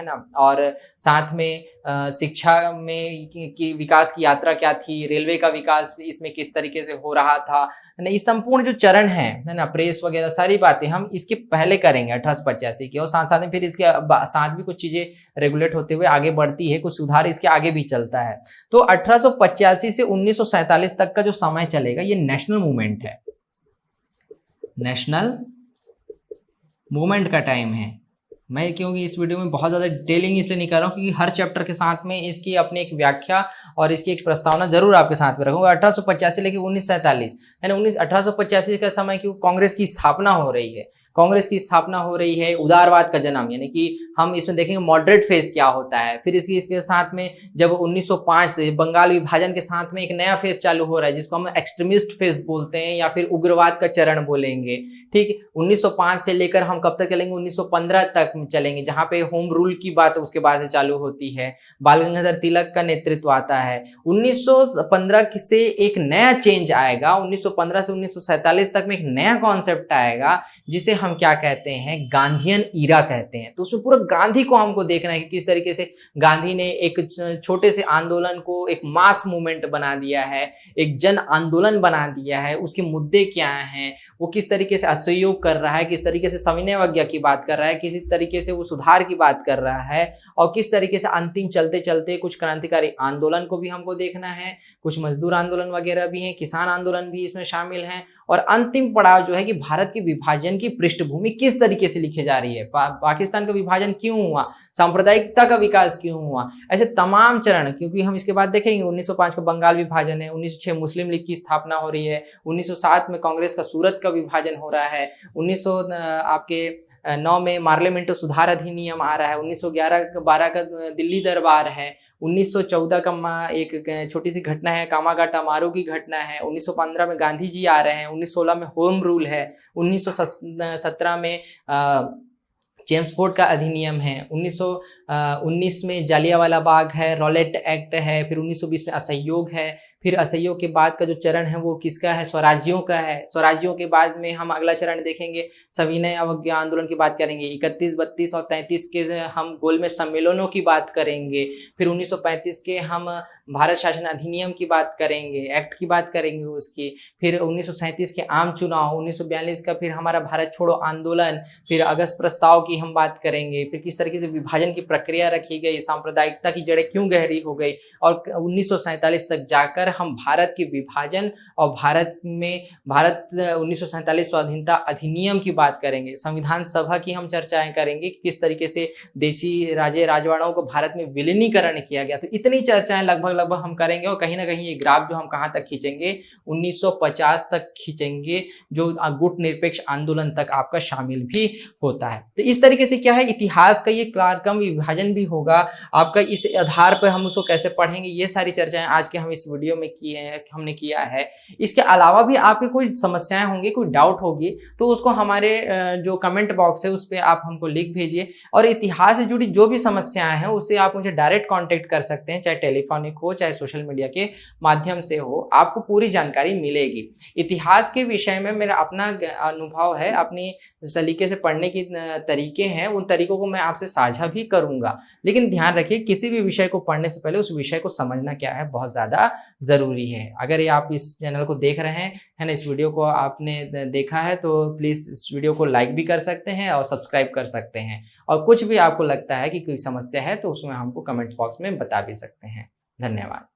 ना, और साथ में शिक्षा में की विकास की यात्रा क्या थी, रेलवे का विकास इसमें किस तरीके से हो रहा था, है ना। इस संपूर्ण जो चरण है ना, प्रेस वगैरह सारी बातें हम इसके पहले करेंगे 1885 की, और साथ साथ में फिर इसके साथ भी कुछ चीजें रेगुलेट होते हुए आगे बढ़ती है, कुछ सुधार इसके आगे भी चलता है। तो 1885 से 1947 तक का जो समय चलेगा, ये नेशनल मूवमेंट है, नेशनल मूवमेंट का टाइम है। मैं क्योंकि इस वीडियो में बहुत ज़्यादा डिटेलिंग इसलिए नहीं कर रहा हूँ क्योंकि हर चैप्टर के साथ में इसकी अपनी एक व्याख्या और इसकी एक प्रस्तावना जरूर आपके साथ में रखूँगा। 1885 लेके 1947 है ना, 1885 का समय क्यों, कांग्रेस की स्थापना हो रही है, कांग्रेस की स्थापना हो रही है, उदारवाद का जन्म, यानी कि हम इसमें देखेंगे मॉडरेट फेज क्या होता है। फिर इसके साथ में जब 1905 से बंगाल विभाजन के साथ में एक नया फेज चालू हो रहा है, जिसको हम एक्सट्रीमिस्ट फेज बोलते हैं या फिर उग्रवाद का चरण बोलेंगे। ठीक, 1905 से लेकर हम कब तक चलेंगे, 1915 तक चलेंगे, जहाँ पे होम रूल की बात उसके बाद से चालू होती है। बाल गंगाधर तिलक का नेतृत्व आता है। 1915 से एक नया चेंज आएगा, 1915 से 1947 तक में एक नया कॉन्सेप्ट आएगा जिसे हम क्या कहते हैं, गांधीयन ईरा कहते हैं। तो उसमें पूरा गांधी को हमको देखना है कि किस तरीके से गांधी ने एक छोटे से आंदोलन को एक मास मूवमेंट बना दिया है, एक जन आंदोलन बना दिया है। उसके मुद्दे क्या हैं, वो किस तरीके से असहयोग कर रहा है, किस तरीके से सविनय अवज्ञा की बात कर रहा है, किसी तरीके से वो सुधार की बात कर रहा है, और किस तरीके से अंतिम चलते चलते कुछ क्रांतिकारी आंदोलन को भी हमको देखना है, कुछ मजदूर आंदोलन वगैरह भी हैं, किसान आंदोलन भी इसमें शामिल हैं, और अंतिम पड़ाव जो है कि भारत के विभाजन की पृष्ठभूमि किस तरीके से लिखी जा रही है, पाकिस्तान का विभाजन क्यों हुआ, सांप्रदायिकता का विकास क्यों हुआ, ऐसे तमाम चरण। क्योंकि हम इसके बाद देखेंगे 1905 का बंगाल विभाजन है, 1906 मुस्लिम लीग की स्थापना हो रही है, 1907 में कांग्रेस का सूरत का विभाजन हो रहा है, 1909 में पार्लियामेंट सुधार अधिनियम आ रहा है, 1911-12 का दिल्ली दरबार है, 1914 का एक छोटी सी घटना है कामागाटा मारू की घटना है, 1915 में गांधी जी आ रहे हैं, 1916 में होम रूल है, 1917 में जेम्स फोर्ड का अधिनियम है, 1919 में जालियांवाला बाग है, रॉलेट एक्ट है, फिर 1920 में असहयोग है, फिर असहयोग के बाद का जो चरण है वो किसका है, स्वराज्यों का है। स्वराज्यों के बाद में हम अगला चरण देखेंगे, सविनय अवज्ञा आंदोलन की बात करेंगे, 31, 32 और 33 के हम गोलमेज सम्मेलनों की बात करेंगे, फिर 1935 के हम भारत शासन अधिनियम की बात करेंगे, एक्ट की बात करेंगे उसकी, फिर 1937 के आम चुनाव, 1942 का फिर हमारा भारत छोड़ो आंदोलन, फिर अगस्त प्रस्ताव की हम बात करेंगे, फिर किस तरीके से विभाजन की प्रक्रिया रखी गई, सांप्रदायिकता की जड़ें क्यों गहरी हो गई, और 1947 तक जाकर हम भारत के विभाजन और भारत 1947 स्वाधीनता अधिनियम की बात करेंगे, संविधान सभा की हम चर्चाएं करेंगे कि किस तरीके से देशी राजे राजवाड़ों को भारत में विलीनीकरण किया गया। तो इतनी चर्चाएं लगभग हम करेंगे, और कहीं ना कहीं ये ग्राफ जो हम कहाँ तक खींचेंगे, 1950 तक खींचेंगे, जो गुट निरपेक्ष आंदोलन तक आपका शामिल भी होता है। तो इस तरीके से क्या है, इतिहास का ये क्रम विभाजन भी होगा आपका, इस आधार पर हम उसको कैसे पढ़ेंगे, ये सारी चर्चाएं आज के हम इस वीडियो में हमने किया है। इसके अलावा भी आपकी कोई समस्याएं होंगी, कोई डाउट होगी, तो उसको हमारे जो कमेंट बॉक्स है उस पर आप हमको लिख भेजिए, और इतिहास से जुड़ी जो भी समस्याएं हैं उससे आप मुझे डायरेक्ट कॉन्टेक्ट कर सकते हैं, चाहे टेलीफोनिक हो चाहे सोशल मीडिया के माध्यम से हो, आपको पूरी जानकारी मिलेगी। इतिहास के विषय में मेरा अपना अनुभव है, अपनी सलीके से पढ़ने की तरीके हैं, उन तरीकों को मैं आपसे साझा भी करूंगा। लेकिन ध्यान रखिए, किसी भी विषय को पढ़ने से पहले उस विषय को समझना क्या है बहुत ज़्यादा ज़रूरी है। अगर ये आप इस चैनल को देख रहे हैं है ना, इस वीडियो को आपने देखा है, तो प्लीज़ इस वीडियो को लाइक भी कर सकते हैं और सब्सक्राइब कर सकते हैं, और कुछ भी आपको लगता है कि कोई समस्या है तो उसमें हमको कमेंट बॉक्स में बता भी सकते हैं। धन्यवाद।